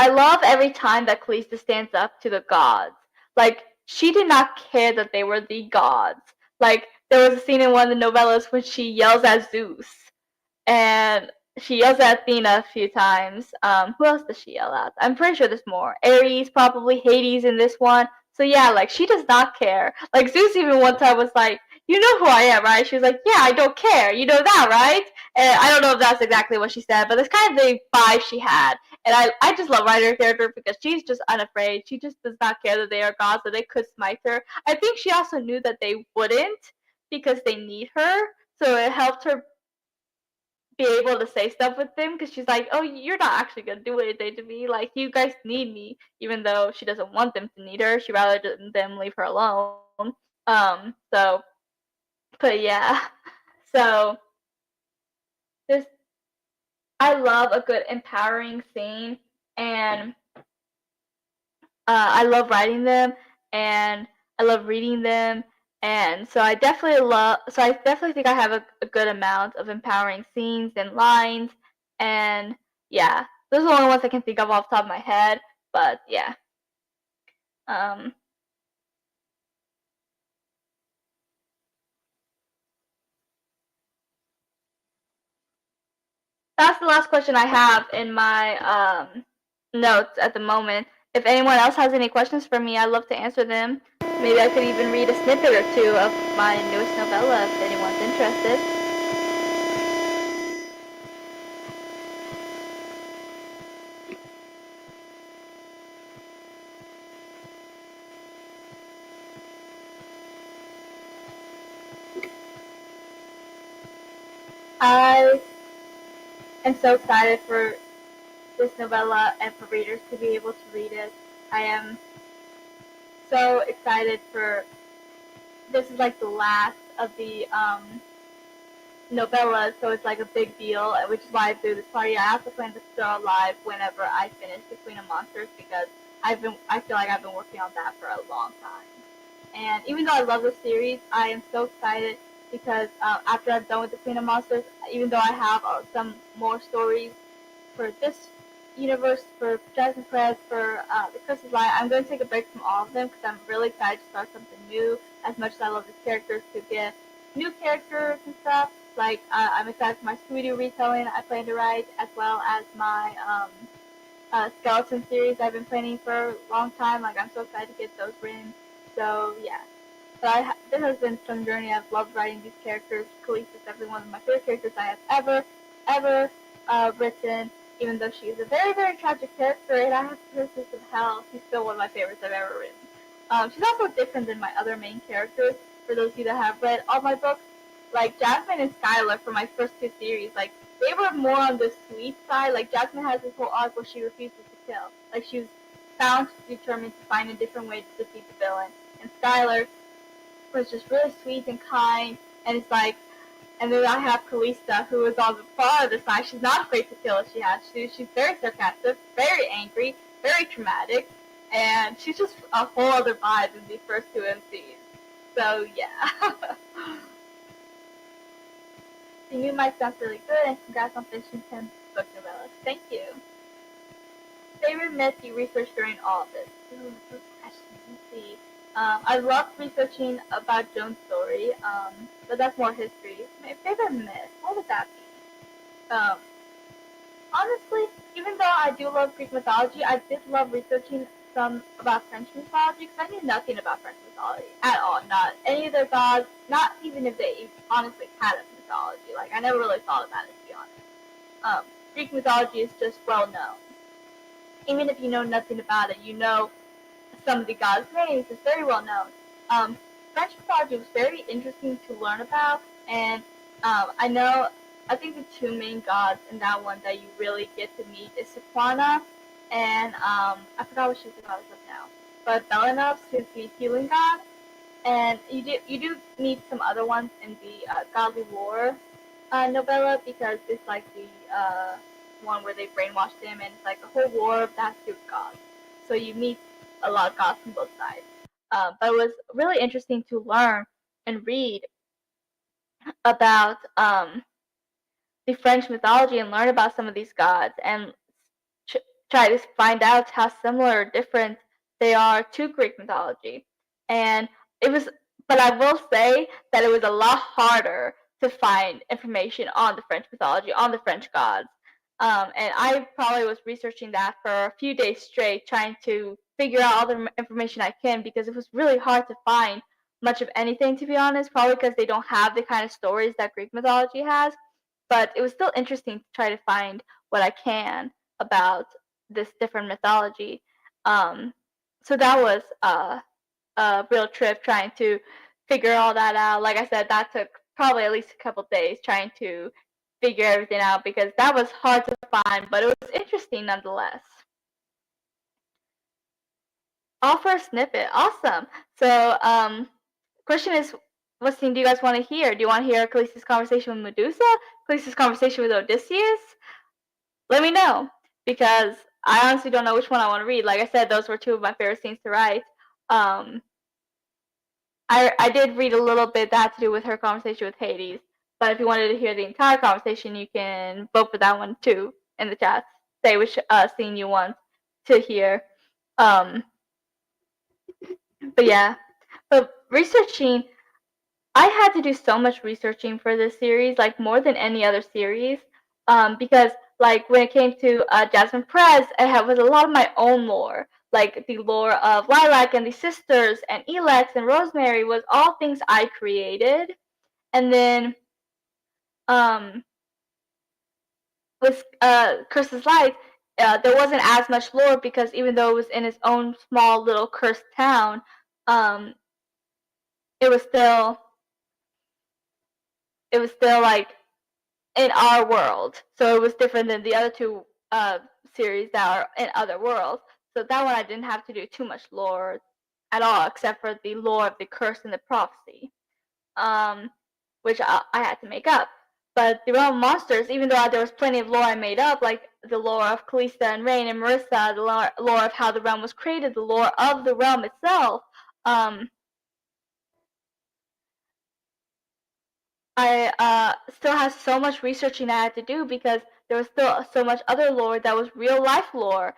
love every time that Callista stands up to the gods. Like, she did not care that they were the gods. Like, there was a scene in one of the novellas when she yells at Zeus, and she yells at Athena a few times. Who else does she yell at? I'm pretty sure there's more. Ares, probably Hades in this one. So yeah, like, she does not care. Like, Zeus even one time was like, "You know who I am, right?" She was like, "Yeah, I don't care. You know that, right?" And I don't know if that's exactly what she said, but that's kind of the vibe she had. And I just love writing her character because she's just unafraid. She just does not care that they are gods, that they could smite her. I think she also knew that they wouldn't because they need her. So it helped her be able to say stuff with them because she's like, "Oh, you're not actually gonna do anything to me. Like, you guys need me," even though she doesn't want them to need her. She rather them leave her alone. So, but yeah, so this I love a good empowering scene, and I love writing them, and I love reading them, and so I definitely love. So I definitely think I have a good amount of empowering scenes and lines, and yeah, those are the only ones I can think of off the top of my head. But yeah, um, that's the last question I have in my notes at the moment. If anyone else has any questions for me, I'd love to answer them. Maybe I could even read a snippet or two of my newest novella if anyone's interested. I am so excited for this novella and for readers to be able to read it. I am so excited for this is like the last of the novellas, so it's like a big deal, which is why I threw this party. I also plan to throw a live whenever I finish the Queen of Monsters because I feel like I've been working on that for a long time. And even though I love the series, I am so excited because after I'm done with the Queen of Monsters, even though I have some more stories for this universe, for Jasmine Perez, for the Crystal Light, I'm going to take a break from all of them because I'm really excited to start something new. As much as I love these characters, to get new characters and stuff. Like I'm excited for my Scooby-Doo retelling I plan to write, as well as my skeleton series I've been planning for a long time. Like I'm so excited to get those written. So yeah. But this has been some journey. I've loved writing these characters. Callista is definitely one of my favorite characters I have ever written. Even though she is a very, very tragic character, and I have criticism of hell, she's still one of my favorites I've ever written. She's also different than my other main characters. For those of you that have read all my books, like Jasmine and Skylar for my first two series, like they were more on the sweet side. Like Jasmine has this whole arc where she refuses to kill. Like she was bound, determined to find a different way to defeat the villain. And Skylar was just really sweet and kind, and it's like, and then I have Callista, who is on the far other side. She's not afraid to kill if she has to. She's very sarcastic, very angry, very traumatic, and she's just a whole other vibe than the first two MCs. So yeah. The new mic sounds really good, and congrats on finishing 10 book novellas. Thank you. Favorite myth you researched during all of this? Ooh, good question. Let's see. I love researching about Joan's story, but that's more history. My favorite myth, what would that be? Honestly, even though I do love Greek mythology, I did love researching some about French mythology because I knew nothing about French mythology at all. Not any of their gods, not even if they honestly had a mythology. Like, I never really thought about it, to be honest. Greek mythology is just well known. Even if you know nothing about it, you know some of the gods' names. It's very well known. French mythology was very interesting to learn about, and I think the two main gods in that one that you really get to meet is Sequana, and I forgot what she's the goddess of now, but Belenovs, who's the healing god, and you do meet some other ones in the Godly War novella, because it's like the one where they brainwashed him, and it's like a whole war that's through gods. So you meet a lot of gods from both sides. But it was really interesting to learn and read about the French mythology and learn about some of these gods and try to find out how similar or different they are to Greek mythology. And it was, but I will say that it was a lot harder to find information on the French mythology, on the French gods. And I probably was researching that for a few days straight, trying to figure out all the information I can, because it was really hard to find much of anything, to be honest, probably because they don't have the kind of stories that Greek mythology has. But it was still interesting to try to find what I can about this different mythology. Um, so that was a real trip trying to figure all that out. Like I said, that took probably at least a couple days trying to figure everything out, because that was hard to find, but it was interesting nonetheless. Offer a snippet. Awesome. So, question is, what scene do you guys want to hear? Do you want to hear Callista's conversation with Medusa? Callista's conversation with Odysseus? Let me know, because I honestly don't know which one I want to read. Like I said, those were two of my favorite scenes to write. I did read a little bit that had to do with her conversation with Hades, but if you wanted to hear the entire conversation, you can vote for that one too in the chat. Say which scene you want to hear. But yeah, but researching, I had to do so much researching for this series, like more than any other series, because like when it came to Jasmine Perez, was a lot of my own lore, like the lore of Lilac and the sisters and Elex and Rosemary was all things I created, and then with Curse's Light, there wasn't as much lore, because even though it was in its own small little cursed town, um, it was still like in our world, so it was different than the other two series that are in other worlds. So that one I didn't have to do too much lore at all, except for the lore of the curse and the prophecy, which I had to make up. But the realm of monsters, even though there was plenty of lore I made up, like the lore of Callista and Rain and Marissa, the lore of how the realm was created, the lore of the realm itself, I still had so much researching I had to do because there was still so much other lore that was real life lore.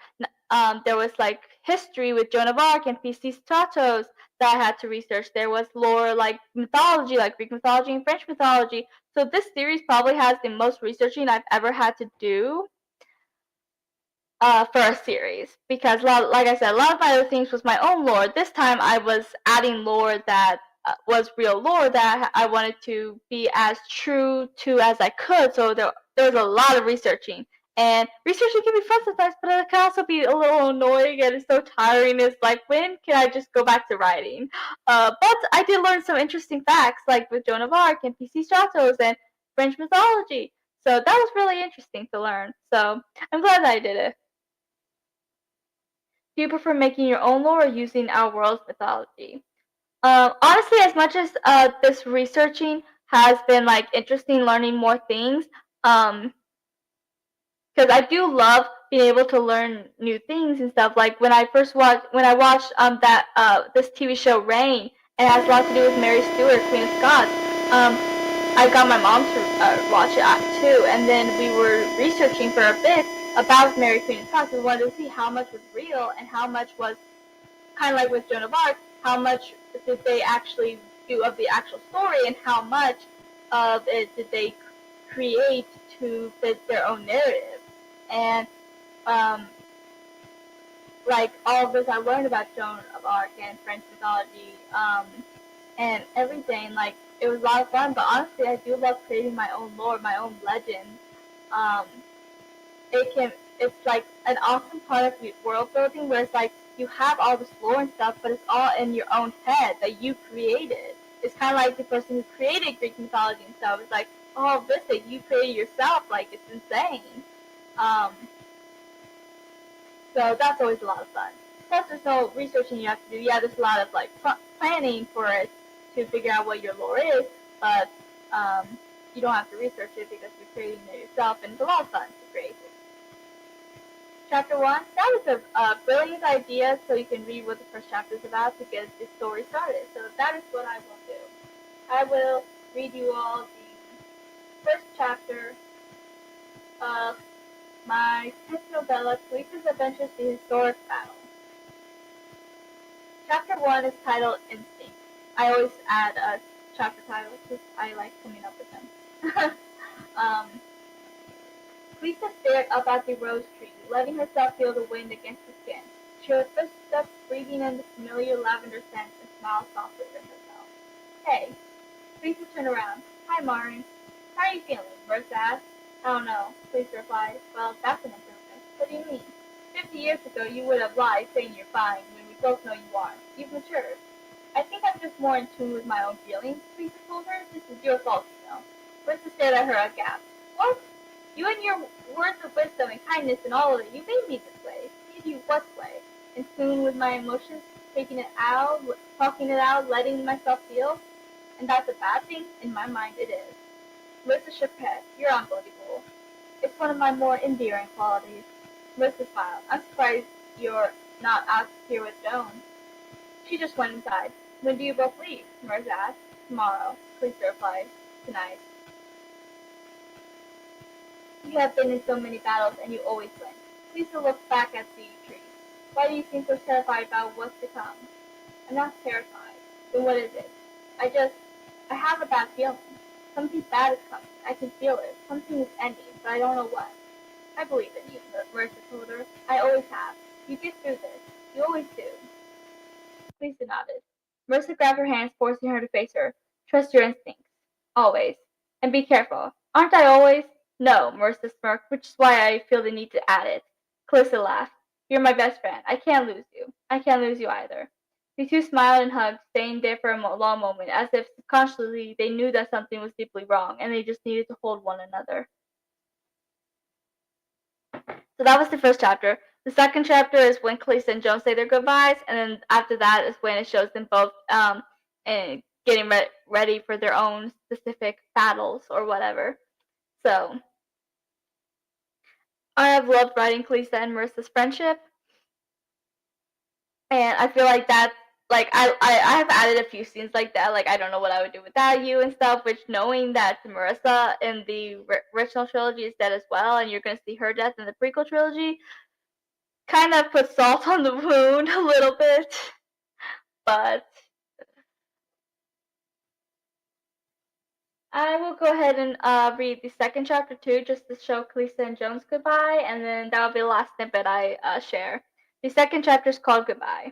There was like history with Joan of Arc and PC Stratos that I had to research. There was lore like mythology, like Greek mythology and French mythology. So this series probably has the most researching I've ever had to do for a series because, like I said, a lot of my other things was my own lore. This time I was adding lore that was real lore that I wanted to be as true to as I could. So there was a lot of researching. And researching can be fun sometimes, but it can also be a little annoying and it's so tiring. It's like, when can I just go back to writing? But I did learn some interesting facts, like with Joan of Arc and PC Stratos and French mythology. So that was really interesting to learn. So I'm glad that I did it. Do you prefer making your own lore or using our world's mythology? Honestly, as much as this researching has been like interesting, learning more things, because I do love being able to learn new things and stuff. Like when I watched that this TV show Rain, it has a lot to do with Mary Stuart, Queen of Scots. I got my mom to watch it too, and then we were researching for a bit about Mary Queen of Scots. We wanted to see how much was real and how much was kind of like with Joan of Arc. How much did they actually do of the actual story, and how much of it did they create to fit their own narrative? And um, like all of this, I learned about Joan of Arc and French mythology and everything. Like it was a lot of fun, but honestly, I do love creating my own lore, my own legends. Um, it's like an awesome part of world building where it's like you have all this lore and stuff, but it's all in your own head that you created. It's kind of like the person who created Greek mythology and stuff. It's like, oh, this that you created yourself. Like it's insane. Um, so that's always a lot of fun. Plus, there's no researching you have to do. Yeah, there's a lot of like planning for it to figure out what your lore is, but you don't have to research it because you're creating it yourself, and it's a lot of fun to create it. Chapter 1, that was a brilliant idea, so you can read what the first chapter is about to get the story started. So that is what I will do. I will read you all the first chapter of my 10th novella, Callista's Adventures: The Historic Battle. Chapter 1 is titled Instinct. I always add a chapter title because I like coming up with them. Callista stared up at the rose tree, letting herself feel the wind against her skin. She heard footsteps, breathing in the familiar lavender scent, and smiled softly to herself. Hey. Callista turned around. Hi, Marin. How are you feeling? Mirth asked. I don't know, Callista replied. Well, that's an improvement. What do you mean? 50 years ago, you would have lied saying you're fine when we both know you aren't. You've matured. I think I'm just more in tune with my own feelings, Callista told her. This is your fault, you know. Callista stared at her aghast. What? You and your words of wisdom and kindness and all of it, you made me this way. Made you what way? In tune with my emotions, taking it out, talking it out, letting myself feel? And that's a bad thing? In my mind, it is. Melissa shook her head. You're unbelievable. It's one of my more endearing qualities. Melissa smiled. I'm surprised you're not out here with Joan. She just went inside. When do you both leave? Mirth asked. Tomorrow, Callista replied. Tonight. You have been in so many battles, and you always win. Callista looked back at the trees. Why do you seem so terrified about what's to come? I'm not terrified. Then what is it? I have a bad feeling. Something bad is coming. I can feel it. Something is ending, but I don't know what. I believe in you, Marissa told her. I always have. You get through this. You always do. Lisa nodded. Marissa grabbed her hands, forcing her to face her. Trust your instincts. Always. And be careful. Aren't I always? No, Marissa smirked, which is why I feel the need to add it. Calista laughed. You're my best friend. I can't lose you. I can't lose you either. The two smiled and hugged, staying there for a long moment, as if subconsciously they knew that something was deeply wrong, and they just needed to hold one another. So that was the first chapter. The second chapter is when Callista and Joan say their goodbyes, and then after that is when it shows them both and getting ready for their own specific battles or whatever. So I have loved writing Callista and Marissa's friendship, and I feel like that like I have added a few scenes like that, like I don't know what I would do without you and stuff, which knowing that Marissa in the original trilogy is dead as well, and you're gonna see her death in the prequel trilogy, kind of puts salt on the wound a little bit, but I will go ahead and read the second chapter too, just to show Callista and Jones goodbye, and then that'll be the last snippet I share. The second chapter is called Goodbye.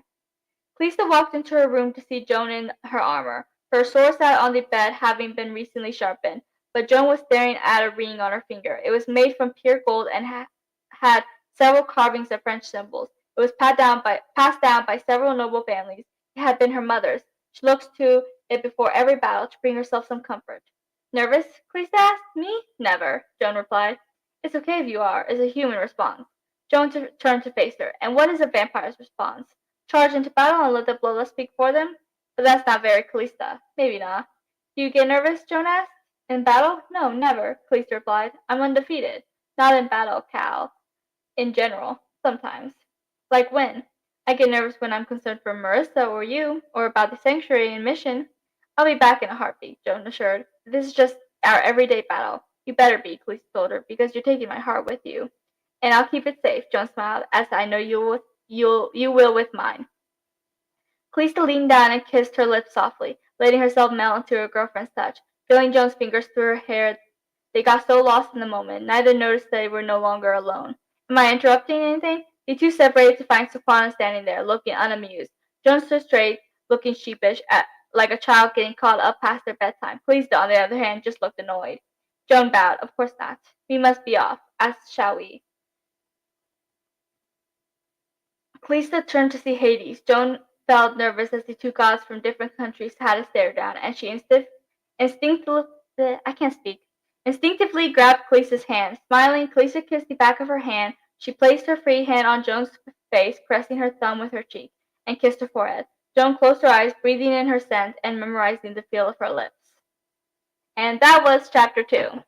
Callista walked into her room to see Joan in her armor. Her sword sat on the bed, having been recently sharpened, but Joan was staring at a ring on her finger. It was made from pure gold and had several carvings of French symbols. It was passed down by several noble families. It had been her mother's. She looked to it before every battle to bring herself some comfort. Nervous? Callista asked. Me? Never, Joan replied. It's okay if you are, is a human response. Joan turned to face her. And what is a vampire's response? Charge into battle and let the bloodlust speak for them? But that's not very Callista. Maybe not. Do you get nervous? Joan asked. In battle? No, never, Callista replied. I'm undefeated. Not in battle, Cal. In general. Sometimes. Like when? I get nervous when I'm concerned for Marissa or you, or about the sanctuary and mission. I'll be back in a heartbeat, Joan assured. This is just our everyday battle. You better be, Callista told her, because you're taking my heart with you. And I'll keep it safe, Joan smiled, as I know you will with mine. Callista leaned down and kissed her lips softly, letting herself melt into her girlfriend's touch. Feeling Joan's fingers through her hair, they got so lost in the moment, neither noticed they were no longer alone. Am I interrupting anything? The two separated to find Saquon standing there, looking unamused. Joan stood straight, looking sheepish, like a child getting caught up past their bedtime. Callista, on the other hand, just looked annoyed. Joan bowed. Of course not. We must be off, as shall we. Callista turned to see Hades. Joan felt nervous as the two gods from different countries had a stare down, and she instinctively I can't speak. Instinctively grabbed Callista's hand. Smiling, Callista kissed the back of her hand. She placed her free hand on Joan's face, pressing her thumb with her cheek, and kissed her forehead. Joan closed her eyes, breathing in her scent and memorizing the feel of her lips. And that was chapter 2.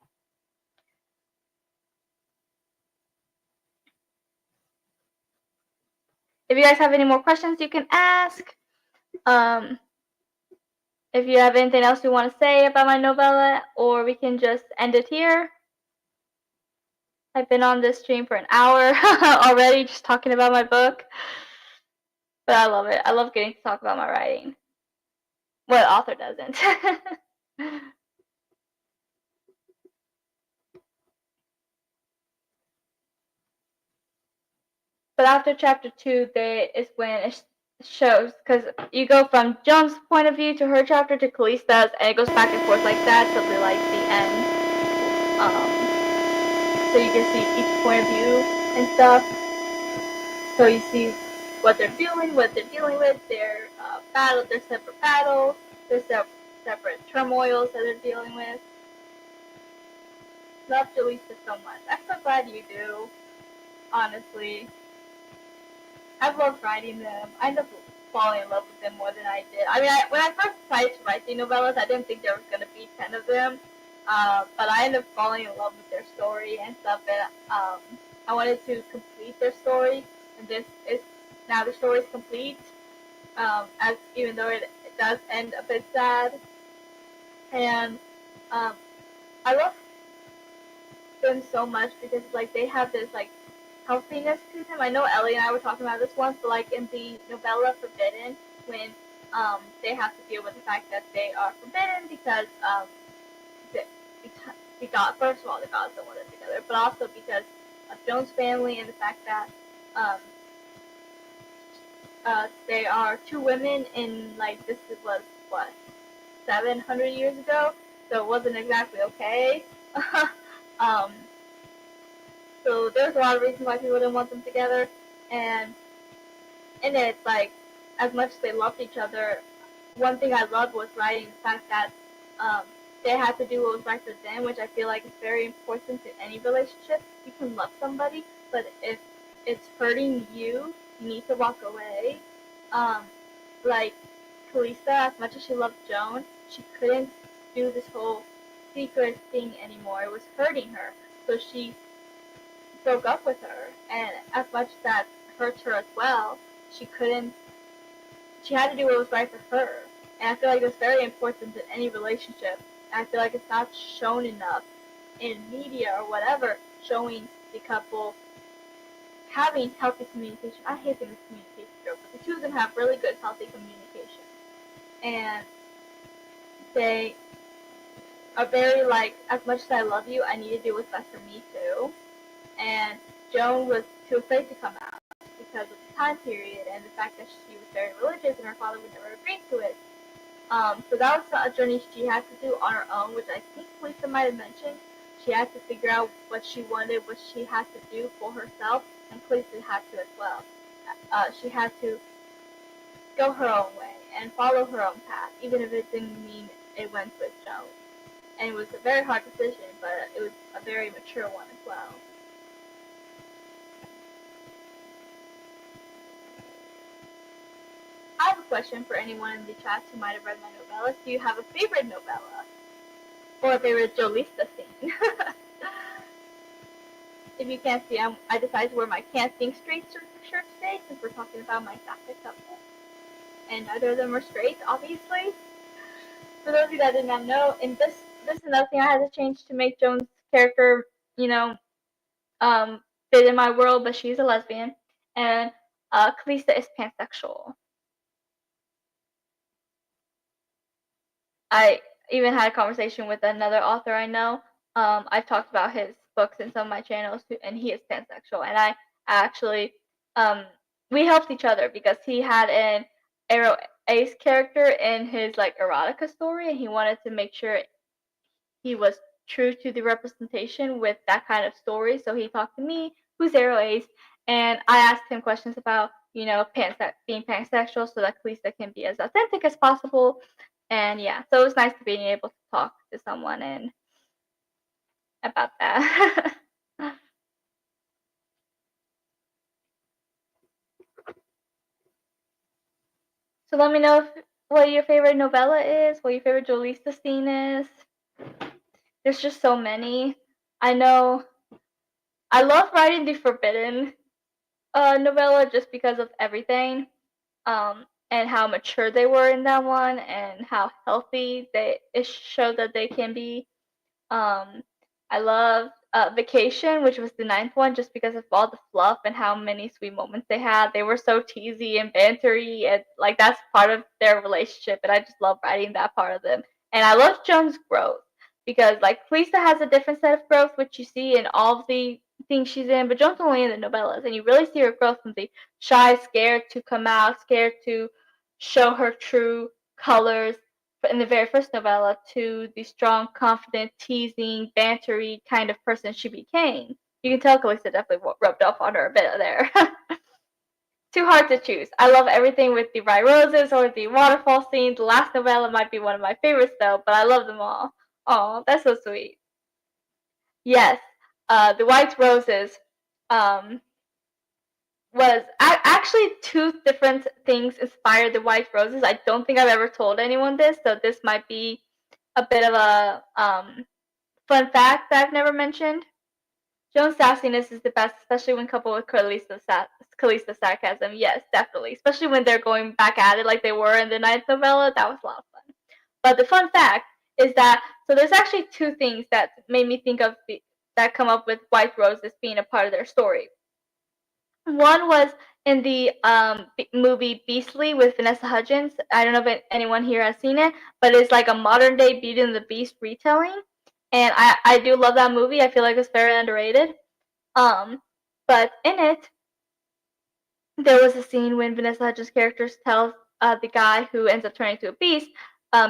If you guys have any more questions, you can ask. If you have anything else you want to say about my novella, or we can just end it here. I've been on this stream for an hour already, just talking about my book. But I love it. I love getting to talk about my writing. What author doesn't? But after chapter 2, is when it shows, because you go from Joan's point of view to her chapter to Callista's, and it goes back and forth like that till the like the end. So you can see each point of view and stuff. So you see what they're dealing with, their battle, their separate battles, their separate turmoils that they're dealing with. Love Jaleesa so much. I'm so glad you do. Honestly, I've loved writing them. I ended up falling in love with them more than I did. I mean, when I first decided to write the novellas, I didn't think there was going to be 10 of them. But I ended up falling in love with their story and stuff. And I wanted to complete their story. And this is now the story is complete. As even though it does end a bit sad. And I love them so much because like they have this like healthiness to them. I know Ellie and I were talking about this once, but like in the novella Forbidden, when they have to deal with the fact that they are forbidden because the god, first of all, the gods don't want them together, but also because of Joan's family and the fact that they are two women in like this was what 700 years ago, so it wasn't exactly okay. So there's a lot of reasons why people didn't want them together, and it's like, as much as they loved each other, one thing I loved was writing the fact that they had to do what was right for them, which I feel like is very important in any relationship. You can love somebody, but if it's hurting you, you need to walk away. Like Callista, as much as she loved Joan, she couldn't do this whole secret thing anymore. It was hurting her, so she broke up with her, and as much as that hurt her as well, she she had to do what was right for her. And I feel like it's very important in any relationship. And I feel like it's not shown enough in media or whatever, showing the couple having healthy communication. I hate saying this communication joke, but the two of them have really good, healthy communication. And they are very like, as much as I love you, I need to do what's best for me too. And Joan was too afraid to come out because of the time period and the fact that she was very religious and her father would never agree to it. So that was a journey she had to do on her own, which I think Lisa might have mentioned. She had to figure out what she wanted, what she had to do for herself, and Callista had to as well. She had to go her own way and follow her own path, even if it didn't mean it went with Joan. And it was a very hard decision, but it was a very mature one as well. I have a question for anyone in the chat who might have read my novellas. Do you have a favorite novella? Or a favorite Jolista scene? If you can't see, I decided to wear my Can't Think Straight shirt today since we're talking about my sapphic couple. And neither of them are straight, obviously. For those of you that did not know, and this is another thing I had to change to make Joan's character, fit in my world, but she's a lesbian. And Callista is pansexual. I even had a conversation with another author I know. I've talked about his books in some of my channels, and he is pansexual. And I actually, we helped each other because he had an Arrow Ace character in his like erotica story, and he wanted to make sure he was true to the representation with that kind of story. So he talked to me, who's Arrow Ace, and I asked him questions about, being pansexual so that Callista can be as authentic as possible. And yeah, so it was nice to being able to talk to someone and about that. So let me know what your favorite novella is, what your favorite Jolista scene is. There's just so many. I know I love writing the Forbidden novella just because of everything, and how mature they were in that one, and how healthy it showed that they can be. I love Vacation, which was the 9th one, just because of all the fluff and how many sweet moments they had. They were so teasy and bantery, and like that's part of their relationship, and I just love writing that part of them. And I love Joan's growth because like Lisa has a different set of growth, which you see in all of the things she's in, but Joan's only in the novellas, and you really see her growth from the shy, scared to come out, scared to show her true colors in the very first novella to the strong, confident, teasing, bantery kind of person she became. You can tell Callista definitely rubbed off on her a bit there. Too hard to choose. I love everything with the bright roses or the waterfall scene. The last novella might be one of my favorites though, but I love them all. Oh, that's so sweet. Yes, the white roses was actually two different things inspired the white roses. I don't think I've ever told anyone this, so this might be a bit of a fun fact that I've never mentioned. Joan's sassiness is the best, especially when coupled with Callista's sarcasm. Yes, definitely. Especially when they're going back at it like they were in the 9th novella. That was a lot of fun. But the fun fact is that, so there's actually two things that made me think of that come up with white roses being a part of their story. One was in the movie Beastly with Vanessa Hudgens. I don't know if anyone here has seen it, but it's like a modern day Beauty and the Beast retelling. And I do love that movie. I feel like it's very underrated. But in it, there was a scene when Vanessa Hudgens' character tells the guy who ends up turning into a beast,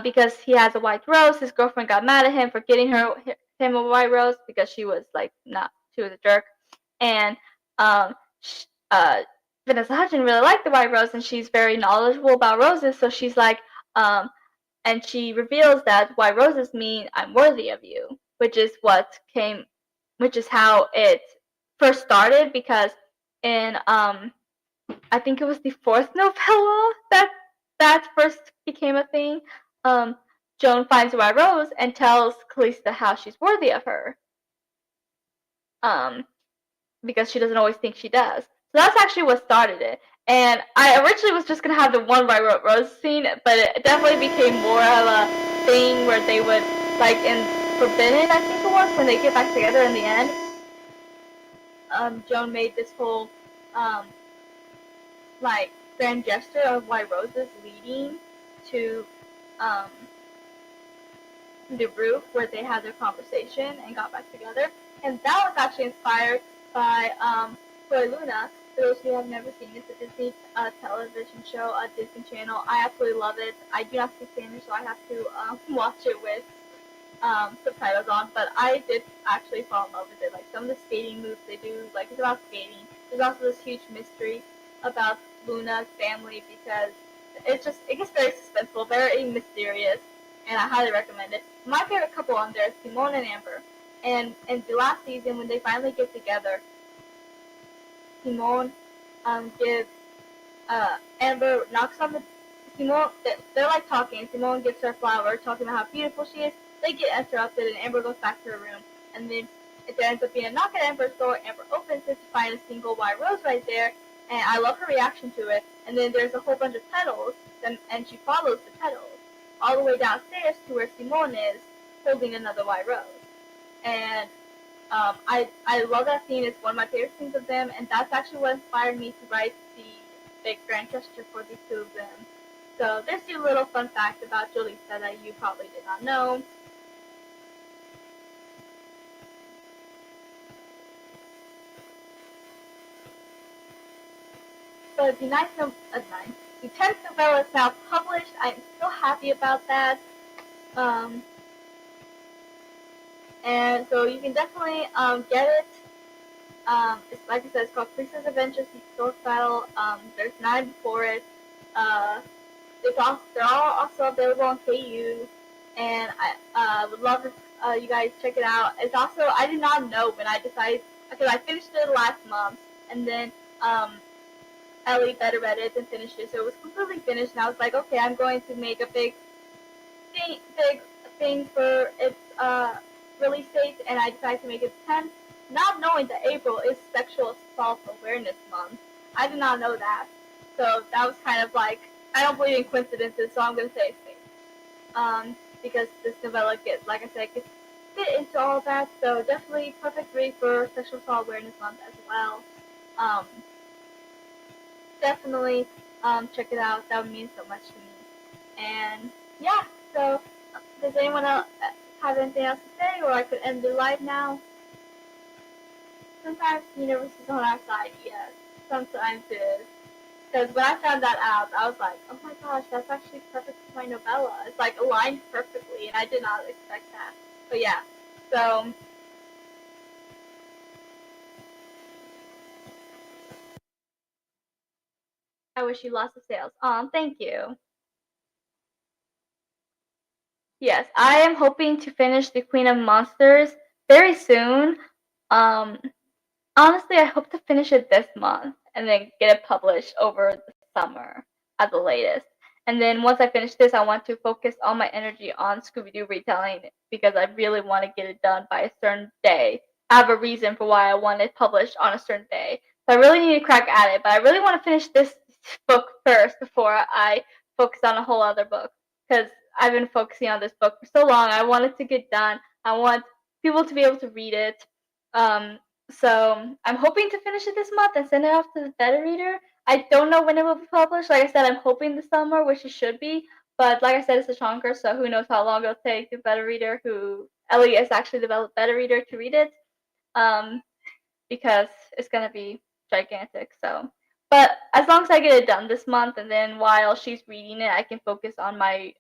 because he has a white rose. His girlfriend got mad at him for getting him a white rose because she was a jerk. And Vanessa Hudgens really liked the white rose, and she's very knowledgeable about roses. So she's like, and she reveals that white roses mean I'm worthy of you, which is how it first started. Because in I think it was the 4th novella that first became a thing. Joan finds a white rose and tells Callista how she's worthy of her. Because she doesn't always think she does. So that's actually what started it. And I originally was just gonna have the one White Rose scene, but it definitely became more of a thing where they would, like in Forbidden, I think it was, when they get back together in the end. Joan made this whole, like, grand gesture of White Roses leading to, the roof where they had their conversation and got back together. And that was actually inspired by Soy Luna. For those who have never seen it, it's a Disney television show, a Disney Channel. I absolutely love it. I do not speak Spanish, so I have to watch it with subtitles on. But I did actually fall in love with it. Like some of the skating moves they do, like it's about skating. There's also this huge mystery about Luna's family because it gets very suspenseful, very mysterious, and I highly recommend it. My favorite couple on there is Simone and Amber. And in the last season, when they finally get together, Simone gives Amber knocks on the Simone. They're like talking. Simone gives her a flower, talking about how beautiful she is. They get interrupted, and Amber goes back to her room. And then it ends up being a knock at Amber's door. Amber opens it to find a single white rose right there, and I love her reaction to it. And then there's a whole bunch of petals, and she follows the petals all the way downstairs to where Simone is holding another white rose. And I love that scene. It's one of my favorite scenes of them, and that's actually what inspired me to write the big grand gesture for these two of them. So there's your little fun fact about Jolista that you probably did not know. But the 10th novella is now published. I'm so happy about that. And so you can definitely get it. It's like I said, it's called Callista's Adventures, the Historic Battle. There's 9 before it. They're all also available on KU, and I would love if you guys check it out. It's also, I did not know when I decided, because I finished it last month, and then Ellie better read it and finished it, so it was completely finished, and I was like, okay, I'm going to make a big thing for its release date, and I decided to make it 10th, not knowing that April is Sexual Assault Awareness Month. I did not know that, so that was kind of like, I don't believe in coincidences, so I'm going to say it's fate. Because this novella gets, like I said, gets fit into all of that, so definitely perfect read for Sexual Assault Awareness Month as well. Definitely check it out. That would mean so much to me. And yeah, so does anyone else have anything else to say, or I could end the live now? Sometimes the universe is on our side, yes. Sometimes it is. Because when I found that out, I was like, oh my gosh, that's actually perfect for my novella. It's like aligned perfectly, and I did not expect that. But yeah, so I wish you lots of sales. Thank you. Yes, I am hoping to finish the Queen of Monsters very soon. Um, Honestly, I hope to finish it this month and then get it published over the summer at the latest. And then once I finish this, I want to focus all my energy on Scooby Doo retelling because I really want to get it done by a certain day. I have a reason for why I want it published on a certain day. So I really need to crack at it, but I really want to finish this book first before I focus on a whole other book because I've been focusing on this book for so long. I want it to get done. I want people to be able to read it. So I'm hoping to finish it this month and send it off to the beta reader. I don't know when it will be published. Like I said, I'm hoping this summer, which it should be. But like I said, it's a chonker, so who knows how long it'll take the beta reader, who Ellie has actually developed beta reader to read it, because it's gonna be gigantic. So, but as long as I get it done this month, and then while she's reading it, I can focus on my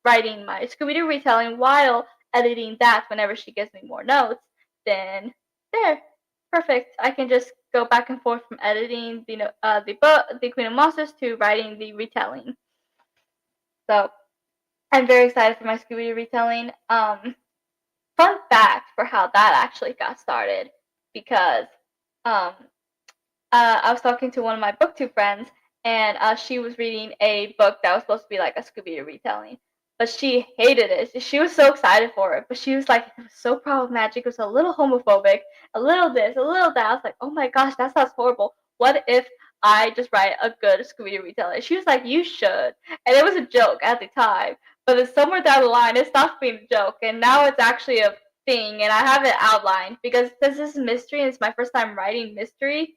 writing my Scooby Doo retelling while editing that whenever she gives me more notes. Then there, perfect. I can just go back and forth from editing the book, the Queen of Monsters, to writing the retelling. So I'm very excited for my Scooby Doo retelling. Fun fact for how that actually got started, because um, I was talking to one of my booktube friends, and she was reading a book that was supposed to be like a Scooby Doo retelling, but she hated it. She was so excited for it, but she was like, it was so problematic. It was a little homophobic, a little this, a little that. I was like, oh my gosh, that sounds horrible. What if I just write a good Scooby-Doo retelling. She was like, you should. And it was a joke at the time. But then somewhere down the line, it stopped being a joke. And now it's actually a thing. And I have it outlined because since this is mystery and it's my first time writing mystery,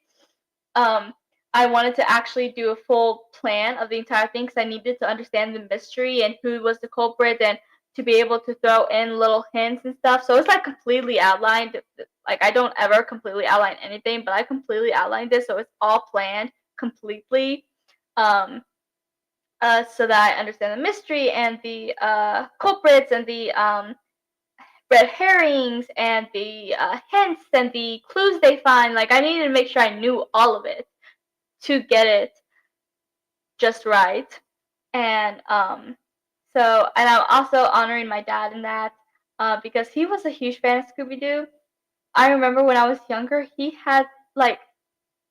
I wanted to actually do a full plan of the entire thing because I needed to understand the mystery and who was the culprit and to be able to throw in little hints and stuff. So it's like completely outlined. Like I don't ever completely outline anything, but I completely outlined this, so it's all planned completely. Um, so that I understand the mystery and the culprits and the red herrings and the hints and the clues they find. Like I needed to make sure I knew all of it to get it just right. And and I'm also honoring my dad in that because he was a huge fan of Scooby Doo. I remember when I was younger, he had like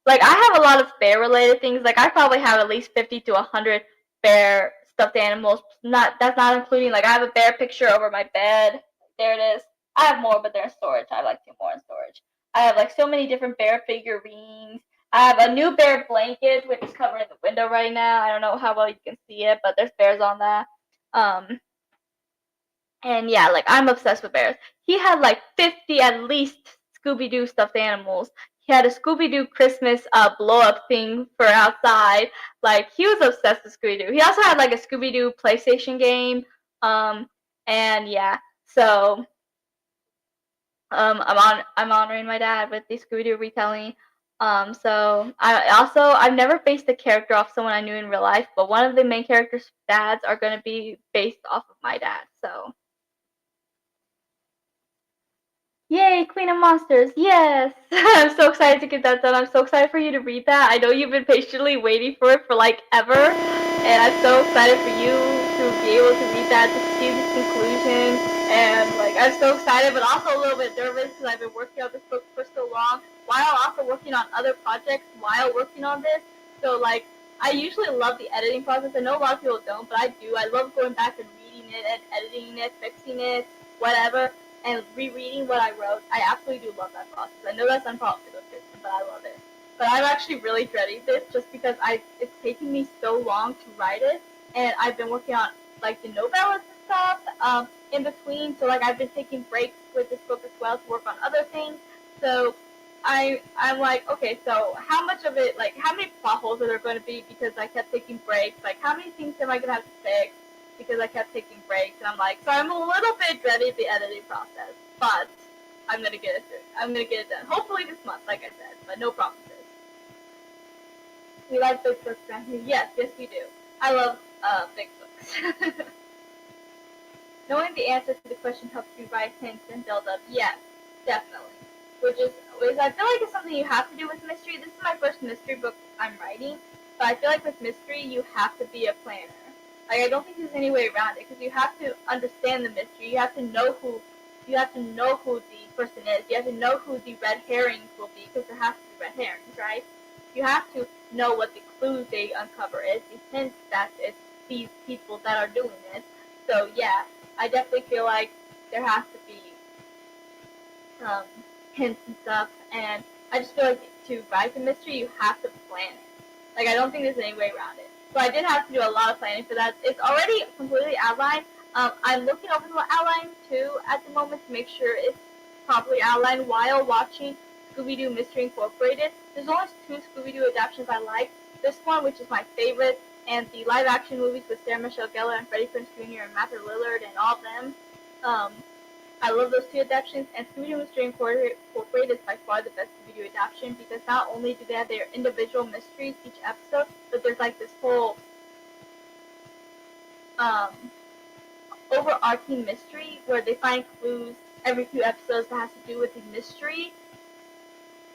I have a lot of bear related things. Like I probably have at least 50 to 100 bear stuffed animals. Not that's not including like I have a bear picture over my bed. There it is. I have more, but they're in storage. I have like 2 more in storage. I have like so many different bear figurines. I have a new bear blanket which is covering the window right now. I don't know how well you can see it, but there's bears on that. Um and yeah, like I'm obsessed with bears. He had like 50 at least Scooby Doo stuffed animals. He had a Scooby Doo Christmas blow up thing for outside. Like he was obsessed with Scooby Doo. He also had like a Scooby Doo PlayStation game. Um, and yeah, so I'm honoring my dad with the Scooby Doo retelling. So I've never based a character off someone I knew in real life, but one of the main characters' dads are gonna be based off of my dad. So. Yay, Queen of Monsters, yes! I'm so excited to get that done. I'm so excited for you to read that. I know you've been patiently waiting for it for like ever, and I'm so excited for you to be able to read that, to see the conclusion, and like I'm so excited but also a little bit nervous because I've been working on this book for so long, while also working on other projects while working on this. So like, I usually love the editing process. I know a lot of people don't, but I do. I love going back and reading it and editing it, fixing it, whatever. And rereading what I wrote, I absolutely do love that process. I know that's unpopular opinion, but I love it. But I'm actually really dreading this just because it's taking me so long to write it, and I've been working on like the novellas and stuff in between. So like I've been taking breaks with this book as well to work on other things. So I'm like, okay, so how much of it, like how many plot holes are there going to be because I kept taking breaks? Like how many things am I going to have to fix? Because I kept taking breaks, and I'm like, so I'm a little bit dreading the editing process, but I'm gonna get it through. I'm gonna get it done. Hopefully this month, like I said, but no promises. We like big books, Matthew. Yes, we do. I love big books. Knowing the answer to the question helps you write hints and build up. Yes, definitely. Which I feel like it's something you have to do with mystery. This is my first mystery book I'm writing, but I feel like with mystery you have to be a planner. Like I don't think there's any way around it because you have to understand the mystery. You have to know who the person is. You have to know who the red herrings will be because there has to be red herrings, right? You have to know what the clues they uncover is, the hints that it's these people that are doing it. So yeah, I definitely feel like there has to be hints and stuff, and I just feel like to write the mystery, you have to plan it. Like I don't think there's any way around it. So I did have to do a lot of planning for that. It's already completely outlined. I'm looking over the outline too at the moment to make sure it's properly outlined while watching Scooby-Doo Mystery Incorporated. There's only 2 Scooby-Doo adaptations I like. This one, which is my favorite, and the live-action movies with Sarah Michelle Gellar and Freddie Prinze Jr. and Matthew Lillard and all of them. I love those 2 adaptations, and Scooby-Doo Mystery Incorporated is by far the best Scooby-Doo adaptation because not only do they have their individual mysteries each episode, but there's like this whole overarching mystery where they find clues every few episodes that has to do with the mystery,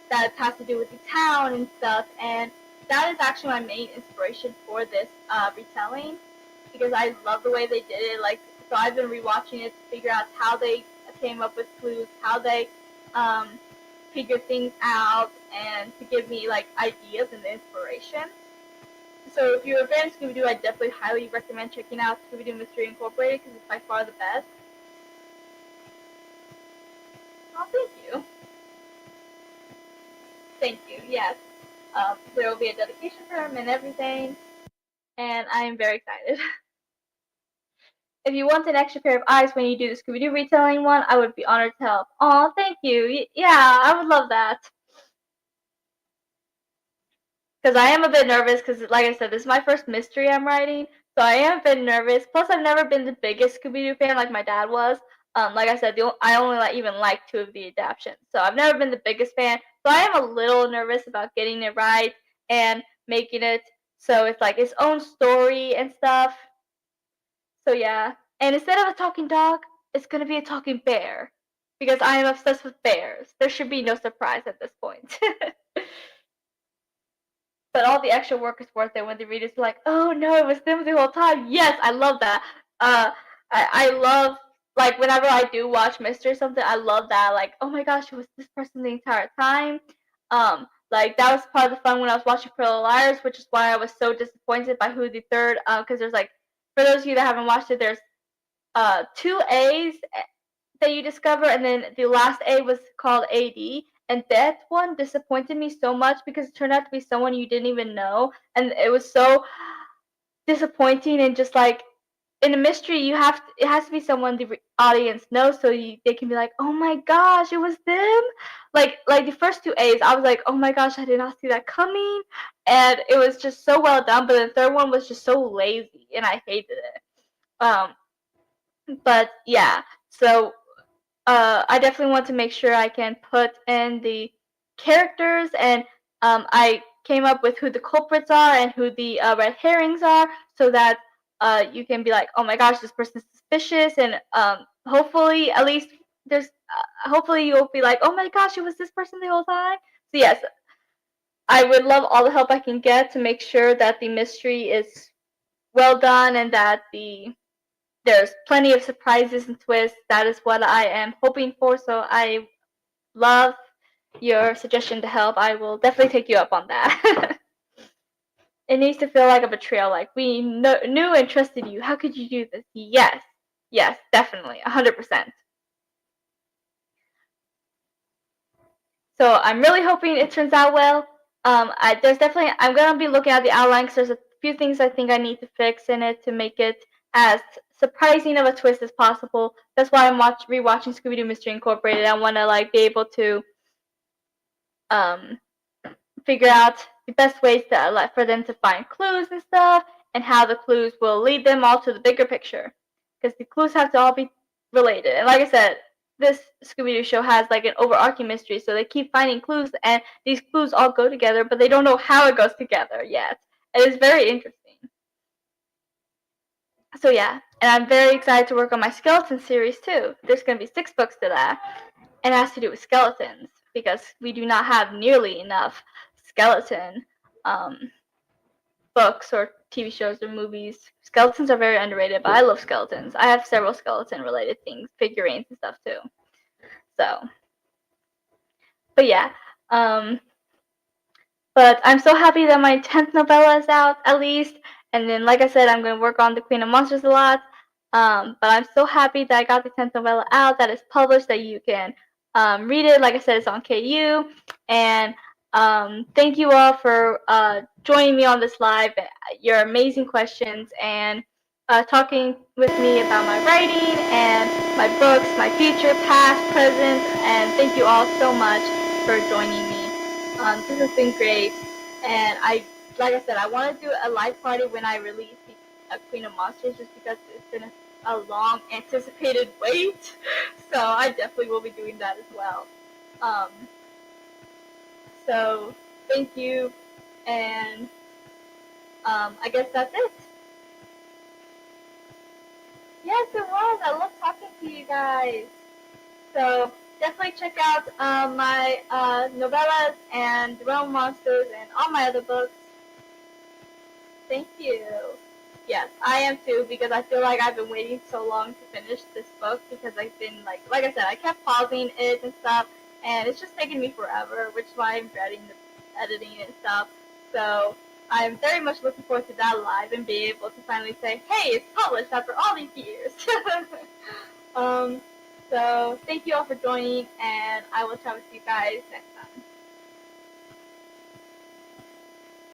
that has to do with the town and stuff, and that is actually my main inspiration for this retelling because I love the way they did it. Like, so I've been rewatching it to figure out how they came up with clues, how they figured things out, and to give me like ideas and inspiration. So if you're a fan of Scooby-Doo, I definitely highly recommend checking out Scooby-Doo Mystery Incorporated because it's by far the best. Oh, thank you. Thank you, yes. There will be a dedication for him and everything, and I am very excited. If you want an extra pair of eyes when you do the Scooby-Doo retelling one, I would be honored to help. Aw, thank you. Yeah, I would love that. Because I am a bit nervous, because like I said, this is my first mystery I'm writing, so I am a bit nervous. Plus, I've never been the biggest Scooby-Doo fan like my dad was. Like I said, I only even like 2 of the adaptations, so I've never been the biggest fan. So I am a little nervous about getting it right and making it so it's like its own story and stuff. So yeah, and instead of a talking dog, it's gonna be a talking bear, because I am obsessed with bears. There should be no surprise at this point. But all the extra work is worth it when the readers are like, "Oh no, it was them the whole time." Yes, I love that. I love, like, whenever I do watch mystery or something, I love that. Like, oh my gosh, it was this person the entire time. Like that was part of the fun when I was watching Pretty Little Liars, which is why I was so disappointed by who the third. Because there's like, for those of you that haven't watched it, there's 2 A's that you discover, and then the last A was called AD, and that one disappointed me so much because it turned out to be someone you didn't even know, and it was so disappointing. And just like in a mystery, it has to be someone the audience knows, so they can be like, oh my gosh, it was them. Like the first 2 A's, I was like, oh my gosh, I did not see that coming, and it was just so well done. But the third one was just so lazy, and I hated it. But yeah, so I definitely want to make sure I can put in the characters, and I came up with who the culprits are and who the red herrings are, so that you can be like, oh my gosh, this person's suspicious, and hopefully, at least hopefully you'll be like, oh my gosh, it was this person the whole time. So yes, I would love all the help I can get to make sure that the mystery is well done and that there's plenty of surprises and twists. That is what I am hoping for. So I love your suggestion to help. I will definitely take you up on that. It needs to feel like a betrayal. Like, we knew and trusted you. How could you do this? Yes, definitely, 100%. So I'm really hoping it turns out well. I'm gonna be looking at the outline because there's a few things I think I need to fix in it to make it as surprising of a twist as possible. That's why I'm rewatching Scooby-Doo Mystery Incorporated. I want to like be able to um, figure out the best ways to for them to find clues and stuff, and how the clues will lead them all to the bigger picture. Because the clues have to all be related. And like I said, this Scooby-Doo show has like an overarching mystery, so they keep finding clues, and these clues all go together, but they don't know how it goes together yet. It is very interesting. So yeah, and I'm very excited to work on my skeleton series too. There's going to be 6 books to that, and it has to do with skeletons, because we do not have nearly enough skeleton books or TV shows or movies. Skeletons are very underrated, but I love skeletons. I have several skeleton-related things, figurines and stuff too. So, but yeah, but I'm so happy that my 10th novella is out, at least. And then, like I said, I'm going to work on the Queen of Monsters a lot. But I'm so happy that I got the 10th novella out, that it's published, that you can read it. Like I said, it's on KU. And thank you all for joining me on this live. Your amazing questions, and talking with me about my writing and my books, my future, past, present. And thank you all so much for joining me. This has been great, and like I said, I want to do a live party when I release the Queen of Monsters, just because it's been a long anticipated wait. So I definitely will be doing that as well. So thank you, and I guess that's it. Yes, it was. I love talking to you guys. So definitely check out my novellas and The Realm of Monsters and all my other books. Thank you. Yes, I am too, because I feel like I've been waiting so long to finish this book, because I've been like I said, I kept pausing it and stuff, and it's just taking me forever, which is why I'm dreading the editing and stuff. So I'm very much looking forward to that live and be able to finally say, hey, it's published after all these years. So thank you all for joining, and I will chat with you guys next time.